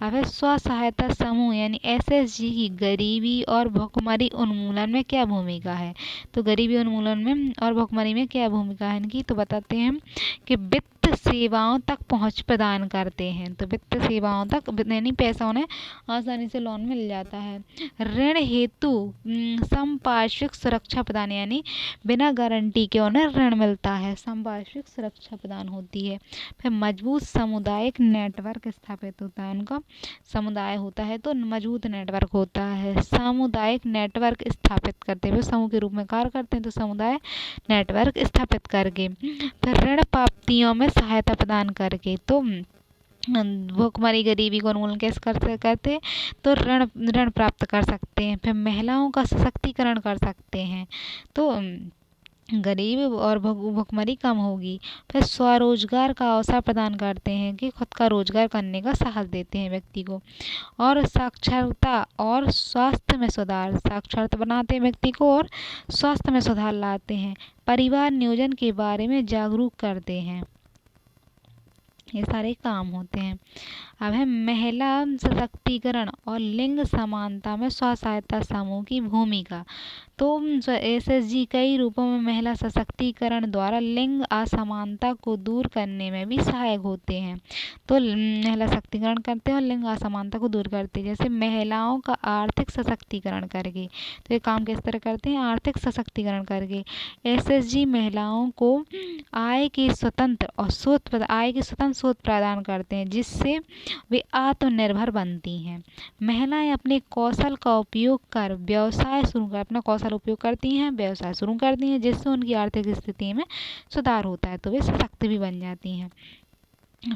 अब है स्व सहायता समूह यानी SHG की गरीबी और भुखमरी उन्मूलन में क्या भूमिका है। तो गरीबी उन्मूलन में और भुखमरी में क्या भूमिका है इनकी, तो बताते हैं कि वित्त सेवाओं तक पहुंच प्रदान करते हैं। तो वित्त सेवाओं तक यानी पैसा उन्हें आसानी से लोन मिल जाता है। ऋण हेतु संपार्श्विक सुरक्षा प्रदान, यानी बिना गारंटी के उन्हें ऋण मिलता है, संपार्श्विक सुरक्षा प्रदान होती है। फिर मजबूत सामुदायिक नेटवर्क स्थापित होता है, उनका समुदाय होता है तो मजबूत नेटवर्क होता है। सामुदायिक नेटवर्क स्थापित करते हुए समूह के रूप में कार्य करते हैं, तो समुदाय नेटवर्क स्थापित करके। फिर ऋण प्राप्तियों में सहायता प्रदान करके, तो भुखमरी गरीबी को उन्मूलन कैसे करते तो ऋण प्राप्त कर सकते हैं। फिर महिलाओं का सशक्तिकरण कर सकते हैं, तो गरीबी और भुखमरी कम होगी। फिर स्वरोजगार का अवसर प्रदान करते हैं कि खुद का रोजगार करने का साहस देते हैं व्यक्ति को। और साक्षरता और स्वास्थ्य में सुधार, साक्षरता बनाते हैं व्यक्ति को और स्वास्थ्य में सुधार लाते हैं। परिवार नियोजन के बारे में जागरूक करते हैं, ये सारे काम होते हैं। अब है महिला सशक्तिकरण और लिंग समानता में स्व सहायता समूह की भूमिका। तो SSG कई रूपों में महिला सशक्तिकरण द्वारा लिंग असमानता को दूर करने में भी सहायक होते हैं। तो महिला सशक्तिकरण करते हैं और लिंग असमानता को दूर करते हैं। जैसे महिलाओं का आर्थिक सशक्तिकरण करके, तो ये काम किस तरह करते हैं? आर्थिक सशक्तिकरण करके। SSG महिलाओं को आय के स्वतंत्र स्रोत प्रदान करते हैं, जिससे वे आत्मनिर्भर बनती हैं। महिलाएं अपने कौशल का उपयोग कर व्यवसाय शुरू कर अपना कौशल उपयोग करती हैं, व्यवसाय शुरू करती हैं, जिससे उनकी आर्थिक स्थिति में सुधार होता है, तो वे सशक्त भी बन जाती हैं।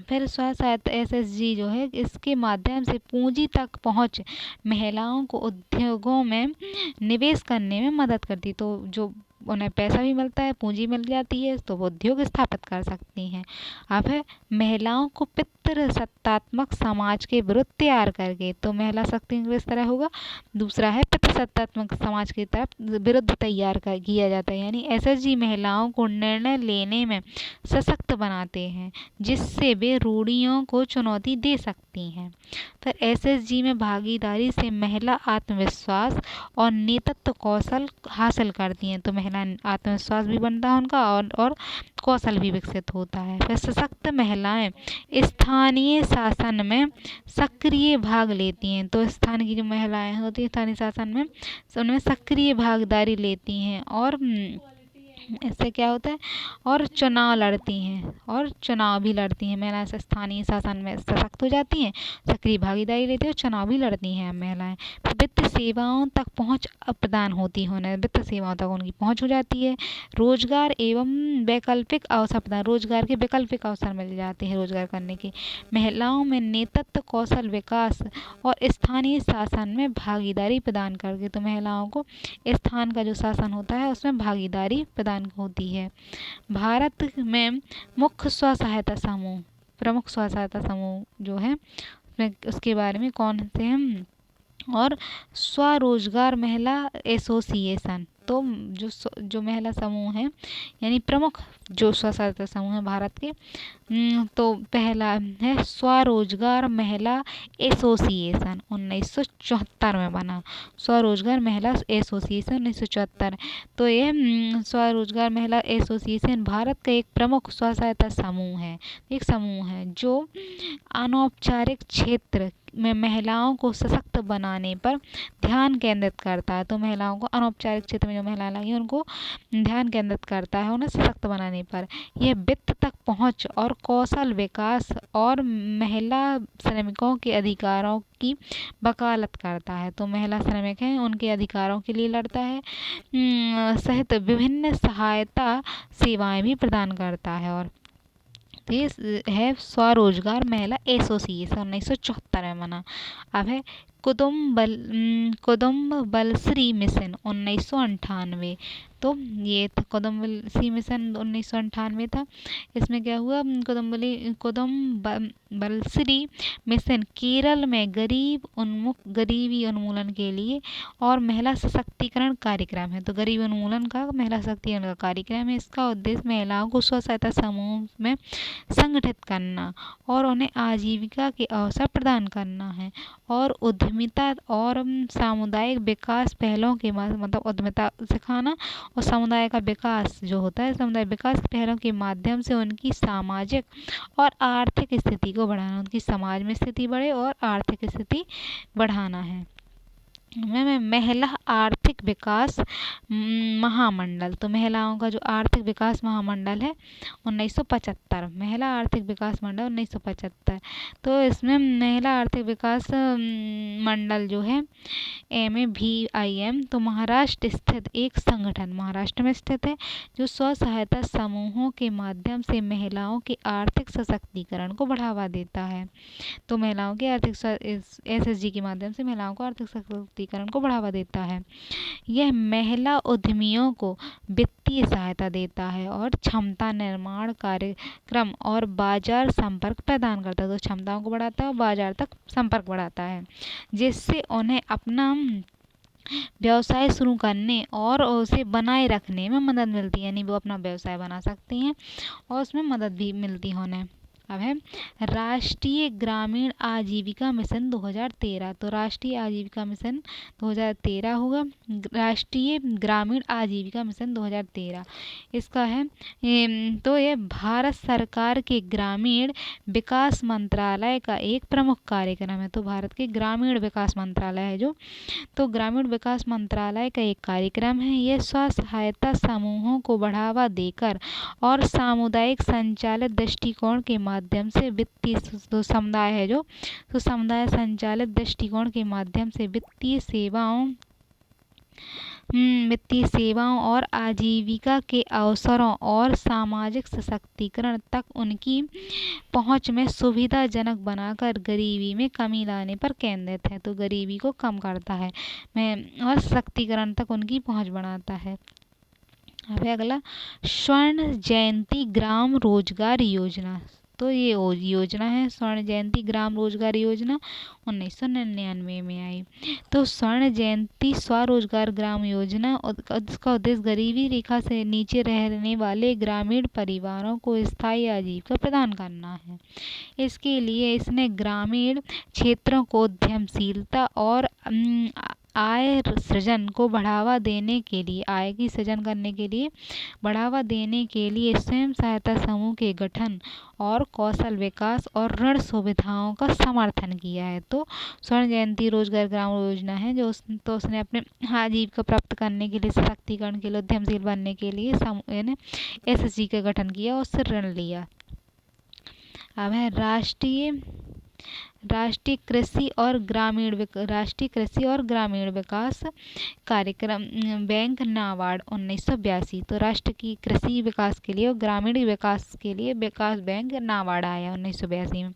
फिर स्व सहायता SSG जो है, इसके माध्यम से पूंजी तक पहुंच महिलाओं को उद्योगों में निवेश करने में मदद करती, तो जो उन्हें पैसा भी मिलता है, पूंजी मिल जाती है, तो वो उद्योग स्थापित कर सकती हैं। अब है महिलाओं को पितृसत्तात्मक समाज के विरुद्ध तैयार करके, तो महिला शक्ति किस तरह होगा? दूसरा है पितृसत्तात्मक समाज की तरफ विरुद्ध तैयार किया जाता है। यानी SSG महिलाओं को निर्णय लेने में सशक्त बनाते हैं, जिससे वे रूढ़ियों को चुनौती दे सकती हैं। फिर SSG में भागीदारी से महिला आत्मविश्वास और नेतृत्व कौशल हासिल करती हैं, तो महिला आत्मविश्वास भी बनता है उनका और कौशल भी विकसित होता है। फिर सशक्त महिलाएं स्थानीय शासन में सक्रिय भाग लेती हैं, तो स्थानीय की जो महिलाएं होती हैं स्थानीय शासन में, उनमें सक्रिय भागीदारी लेती हैं और इससे क्या होता है? और चुनाव लड़ती हैं और चुनाव भी लड़ती हैं। महिलाएं स्थानीय शासन में सशक्त हो जाती हैं, सक्रिय भागीदारी लेती हैं और चुनाव भी लड़ती हैं महिलाएं। वित्त सेवाओं तक पहुंच प्रदान होती है उन्हें, वित्त सेवाओं तक उनकी पहुंच हो जाती है। रोजगार एवं वैकल्पिक अवसर प्रदान, रोजगार के वैकल्पिक अवसर मिल जाते हैं रोजगार करने के। महिलाओं में नेतृत्व कौशल विकास और स्थानीय शासन में भागीदारी प्रदान करके, तो महिलाओं को स्थान का जो शासन होता है उसमें भागीदारी प्रदान होती है। भारत में मुख्य स्व सहायता समूह, प्रमुख स्व सहायता समूह जो है उसके बारे में कौन से हैं? और स्वरोजगार महिला एसोसिएशन, तो जो महिला समूह है, यानी प्रमुख जो स्व सहायता समूह है भारत के, तो पहला है स्वरोजगार महिला एसोसिएशन, 1974 में बना। स्वरोजगार महिला एसोसिएशन 1974। तो ये स्वरोजगार महिला एसोसिएशन भारत का एक प्रमुख स्व सहायता समूह है, एक समूह है जो अनौपचारिक क्षेत्र में महिलाओं को सशक्त बनाने पर ध्यान केंद्रित करता है। तो महिलाओं को अनौपचारिक क्षेत्र में जो महिलाएं लगी उनको ध्यान केंद्रित करता है उन्हें सशक्त बनाने पर। यह वित्त तक पहुंच और कौशल विकास और महिला श्रमिकों के अधिकारों की वकालत करता है। तो महिला श्रमिक हैं उनके अधिकारों के लिए लड़ता है, सहित विभिन्न सहायता सेवाएं भी प्रदान करता है। और ये है स्वरोजगार महिला एसोसिएशन 1974 में बना। अब है कुदुम्ब बलश्री मिशन 1998। तो ये कुदुम्ब बलश्री मिशन 1998 था। इसमें क्या हुआ? कुदुम्ब बलश्री मिशन केरल में गरीबी उन्मूलन के लिए और महिला सशक्तिकरण कार्यक्रम है। तो गरीबी उन्मूलन का महिला सशक्तिकरण का कार्यक्रम है। इसका उद्देश्य महिलाओं को स्व सहायता समूह में संगठित करना और उन्हें आजीविका के अवसर प्रदान करना है और उद्यमिता और सामुदायिक विकास पहलों के मतलब उद्यमिता सिखाना और समुदाय का विकास जो होता है, समुदाय विकास पहलों के माध्यम से उनकी सामाजिक और आर्थिक स्थिति को बढ़ाना, उनकी समाज में स्थिति बढ़े और आर्थिक स्थिति बढ़ाना है। महिला आर्थिक विकास महामंडल, तो महिलाओं का जो आर्थिक विकास महामंडल है 1975, महिला आर्थिक विकास मंडल 1975। तो इसमें महिला आर्थिक विकास मंडल जो है MAVIM, तो महाराष्ट्र स्थित एक संगठन, महाराष्ट्र में स्थित है, जो स्व सहायता समूहों के माध्यम से महिलाओं के आर्थिक सशक्तिकरण को बढ़ावा देता है। तो महिलाओं के आर्थिक SSG के माध्यम से महिलाओं को आर्थिक सशक्तिकरण को बढ़ावा देता है। यह महिला उद्यमियों को वित्तीय सहायता देता है और क्षमता निर्माण कार्यक्रम और बाजार संपर्क प्रदान करता है। तो क्षमताओं को बढ़ाता है और बाजार तक संपर्क बढ़ाता है, जिससे उन्हें अपना व्यवसाय शुरू करने और उसे बनाए रखने में मदद मिलती है। यानी वो अपना व्यवसाय बना सकती हैं और उसमें मदद भी मिलती है उन्हें। अब है राष्ट्रीय ग्रामीण आजीविका मिशन 2013। तो राष्ट्रीय आजीविका मिशन 2013 होगा, राष्ट्रीय ग्रामीण आजीविका मिशन 2013 इसका है। तो ये भारत सरकार के ग्रामीण विकास मंत्रालय का एक प्रमुख कार्यक्रम है। तो भारत के ग्रामीण विकास मंत्रालय है जो, तो ग्रामीण विकास मंत्रालय का एक कार्यक्रम है। ये स्व सहायता समूहों को बढ़ावा देकर और सामुदायिक संचालित दृष्टिकोण के माध्यम से वित्तीय, तो समुदाय है जो, तो समुदाय संचालित दृष्टिकोण के माध्यम से वित्तीय सेवाओं और आजीविका के अवसरों और सामाजिक सशक्तिकरण तक उनकी पहुंच में सुविधाजनक बनाकर गरीबी में कमी लाने पर केंद्रित है। तो गरीबी को कम करता है और सशक्तिकरण तक उनकी पहुंच बनाता है। अब अगला स्वर्ण जयंती ग्राम रोजगार योजना। तो ये योजना है स्वर्ण जयंती ग्राम रोजगार योजना 1999 में आई। तो स्वर्ण जयंती स्वरोजगार ग्राम योजना, इसका उद्देश्य गरीबी रेखा से नीचे रहने वाले ग्रामीण परिवारों को स्थायी आजीविका प्रदान करना है। इसके लिए इसने ग्रामीण क्षेत्रों को उद्यमशीलता और आय सृजन को बढ़ावा देने के लिए, आय की सृजन करने के लिए बढ़ावा देने के लिए स्वयं सहायता समूह के गठन और कौशल विकास और ऋण सुविधाओं का समर्थन किया है। तो स्वर्ण जयंती रोजगार ग्राम योजना है जो तो उसने अपने आजीविका प्राप्त करने के लिए, सशक्तिकरण के लिए, उद्यमशील बनने के लिए SSG का गठन किया और उससे ऋण लिया। अब है राष्ट्रीय कृषि और ग्रामीण विकास कार्यक्रम बैंक नाबार्ड 1982। तो राष्ट्र की कृषि विकास के लिए और ग्रामीण विकास के लिए विकास बैंक नाबार्ड आया 1982 में।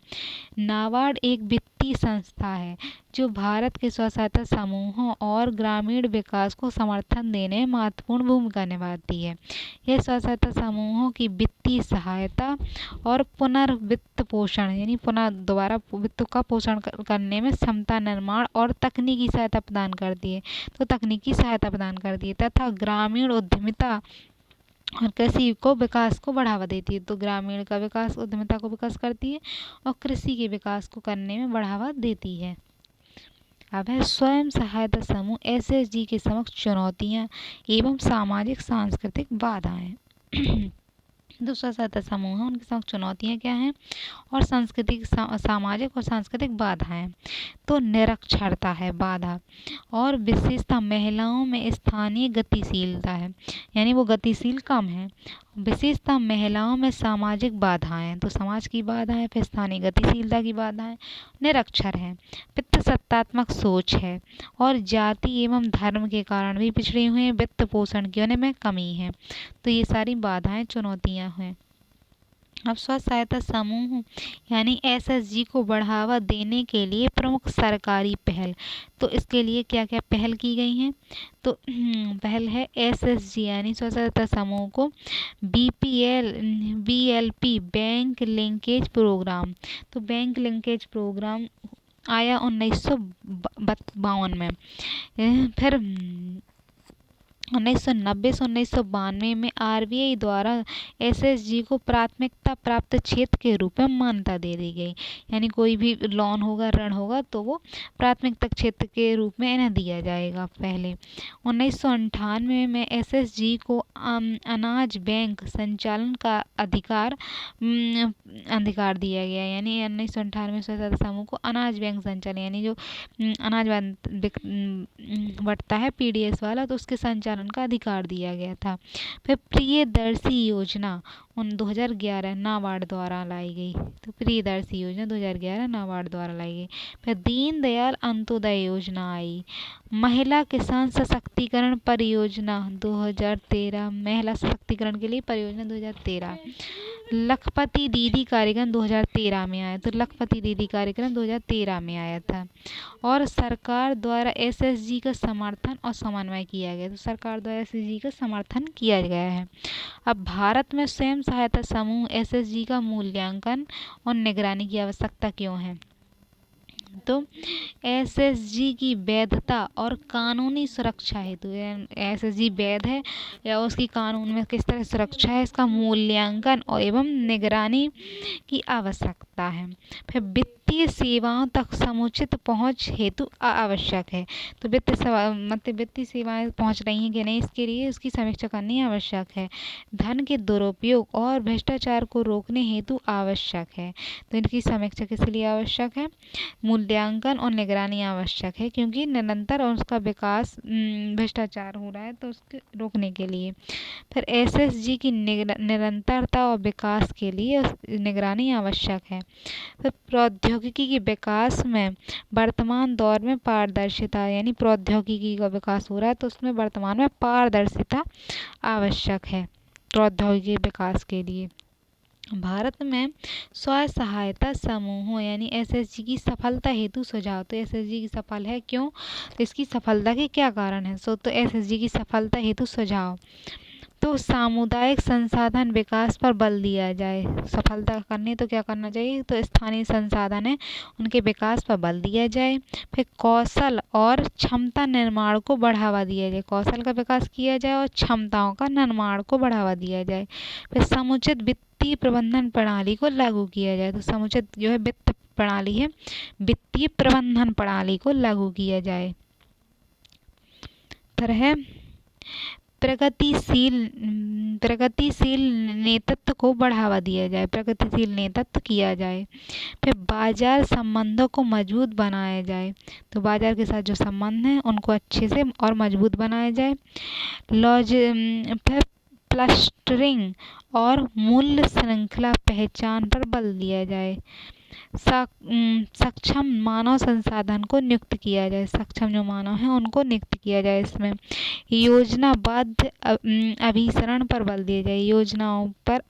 नाबार्ड एक वित्तीय संस्था है जो भारत के स्व सहायता समूहों और ग्रामीण विकास को समर्थन देने में महत्वपूर्ण भूमिका निभाती है। यह स्व सहायता समूहों की वित्तीय सहायता और पुनर्वित्त पोषण, यानी पुनः दोबारा वित्त का पोषण करने में क्षमता निर्माण और तकनीकी सहायता प्रदान करती है। तो तकनीकी सहायता प्रदान करती है तथा ग्रामीण उद्यमिता और कृषि को विकास को बढ़ावा देती है। तो ग्रामीण का विकास, उद्यमिता को विकास करती है और कृषि के विकास को करने में बढ़ावा देती है। अब है स्वयं सहायता समूह SSG के समक्ष चुनौतियां एवं सामाजिक सांस्कृतिक बाधाएं। जो स्व सहायता समूह है उनके समक्ष चुनौतियां क्या हैं और सामाजिक और सांस्कृतिक बाधाएं। तो निरक्षरता है बाधा और विशेषता महिलाओं में स्थानीय गतिशीलता है, यानी वो गतिशील कम है। विशेषता महिलाओं में सामाजिक बाधाएं, तो समाज की बाधाएं, फिर स्थानीय गतिशीलता की बाधाएं, निरक्षर है, पितृसत्तात्मक सोच है और जाति एवं धर्म के कारण भी पिछड़े हुए हैं, वित्त पोषण की उनमें कमी है। तो ये सारी बाधाएं चुनौतियां हैं। अब स्व सहायता समूह यानी SSG को बढ़ावा देने के लिए प्रमुख सरकारी पहल, तो इसके लिए क्या क्या पहल की गई हैं। तो पहल है SSG यानी स्व सहायता समूह को BLP बैंक लिंकेज प्रोग्राम, तो बैंक लिंकेज प्रोग्राम आया 1952 में। फिर 1990 से 1992 में RBI द्वारा SSG को प्राथमिकता प्राप्त क्षेत्र के रूप में मान्यता दे दी गई, यानी कोई भी लोन होगा, ऋण होगा तो वो प्राथमिकता क्षेत्र के रूप में इन्हें दिया जाएगा। पहले 1998 में SSG को अनाज बैंक संचालन का अधिकार दिया गया, यानी 1998 में स्वतंत्र समूह को अनाज बैंक संचालन, यानी जो अनाज बंटता है PDS वाला, तो उसके संचालन का अधिकार दिया गया था। फिर प्रियदर्शी योजना 2011 नाबार्ड द्वारा लाई गई, तो प्रियदर्शी योजना 2011 नाबार्ड द्वारा लाई गई। फिर दीनदयाल अंत्योदय योजना आई। महिला किसान सशक्तिकरण परियोजना 2013, महिला सशक्तिकरण के लिए परियोजना 2013। लखपति दीदी कार्यक्रम 2013 में आया, तो लखपति दीदी कार्यक्रम 2013 में आया था। और सरकार द्वारा SSG का समर्थन और समन्वय किया गया, तो सरकार द्वारा SSG का समर्थन किया गया है। अब भारत में स्वयं सहायता समूह SSG का मूल्यांकन और निगरानी की आवश्यकता क्यों है। तो एसएचजी की वैधता और कानूनी सुरक्षा हेतु एसएचजी वैध है या उसकी कानून में किस तरह सुरक्षा है, इसका मूल्यांकन और एवं निगरानी की आवश्यकता है। फिर वित्तीय सेवाओं तक समुचित पहुंच हेतु आवश्यक है। तो वित्तीय सेवाएं पहुंच रही हैं कि नहीं, इसके लिए उसकी समीक्षा करनी आवश्यक है। धन के दुरुपयोग और भ्रष्टाचार को रोकने हेतु आवश्यक है। तो इनकी समीक्षा किस लिए आवश्यक है, मूल्यांकन और निगरानी आवश्यक है, क्योंकि निरंतर उसका विकास भ्रष्टाचार हो रहा है तो उसके रोकने के लिए। फिर एसएचजी की निरंतरता और विकास के लिए निगरानी आवश्यक है। फिर प्रौद्योगिकी के विकास में वर्तमान दौर में पारदर्शिता, यानी प्रौद्योगिकी का विकास हो रहा है तो उसमें वर्तमान में पारदर्शिता आवश्यक है प्रौद्योगिकी विकास के लिए। भारत में स्व सहायता समूहों यानी एसएचजी की सफलता हेतु सुझाव। तो एसएचजी की सफल है क्यों, तो इसकी सफलता के क्या कारण है। तो एसएचजी की सफलता हेतु सुझाव, तो सामुदायिक संसाधन विकास पर बल दिया जाए। सफलता करनी तो क्या करना चाहिए, तो स्थानीय संसाधन है उनके विकास पर बल दिया जाए। फिर कौशल और क्षमता निर्माण को बढ़ावा दिया जाए, कौशल का विकास किया जाए और क्षमताओं का निर्माण को बढ़ावा दिया जाए। फिर समुचित वित्तीय प्रबंधन प्रणाली को लागू किया जाए। तो समुचित जो है वित्त प्रणाली है, वित्तीय प्रबंधन प्रणाली को लागू किया जाए। फिर है प्रगतिशील नेतृत्व को बढ़ावा दिया जाए, प्रगतिशील नेतृत्व किया जाए। फिर बाजार संबंधों को मजबूत बनाया जाए। तो बाजार के साथ जो संबंध हैं उनको अच्छे से और मजबूत बनाया जाए। फिर क्लस्टरिंग और मूल्य श्रृंखला पहचान पर बल दिया जाए। सक्षम मानव संसाधन को नियुक्त किया जाए, सक्षम जो मानव हैं उनको नियुक्त किया जाए। इसमें योजनाबद्ध अभिसरण पर बल दिया जाए, योजनाओं पर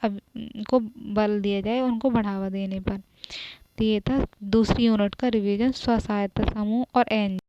को बल दिया जाए उनको बढ़ावा देने पर। तो ये था दूसरी यूनिट का रिवीजन, स्व सहायता समूह और एन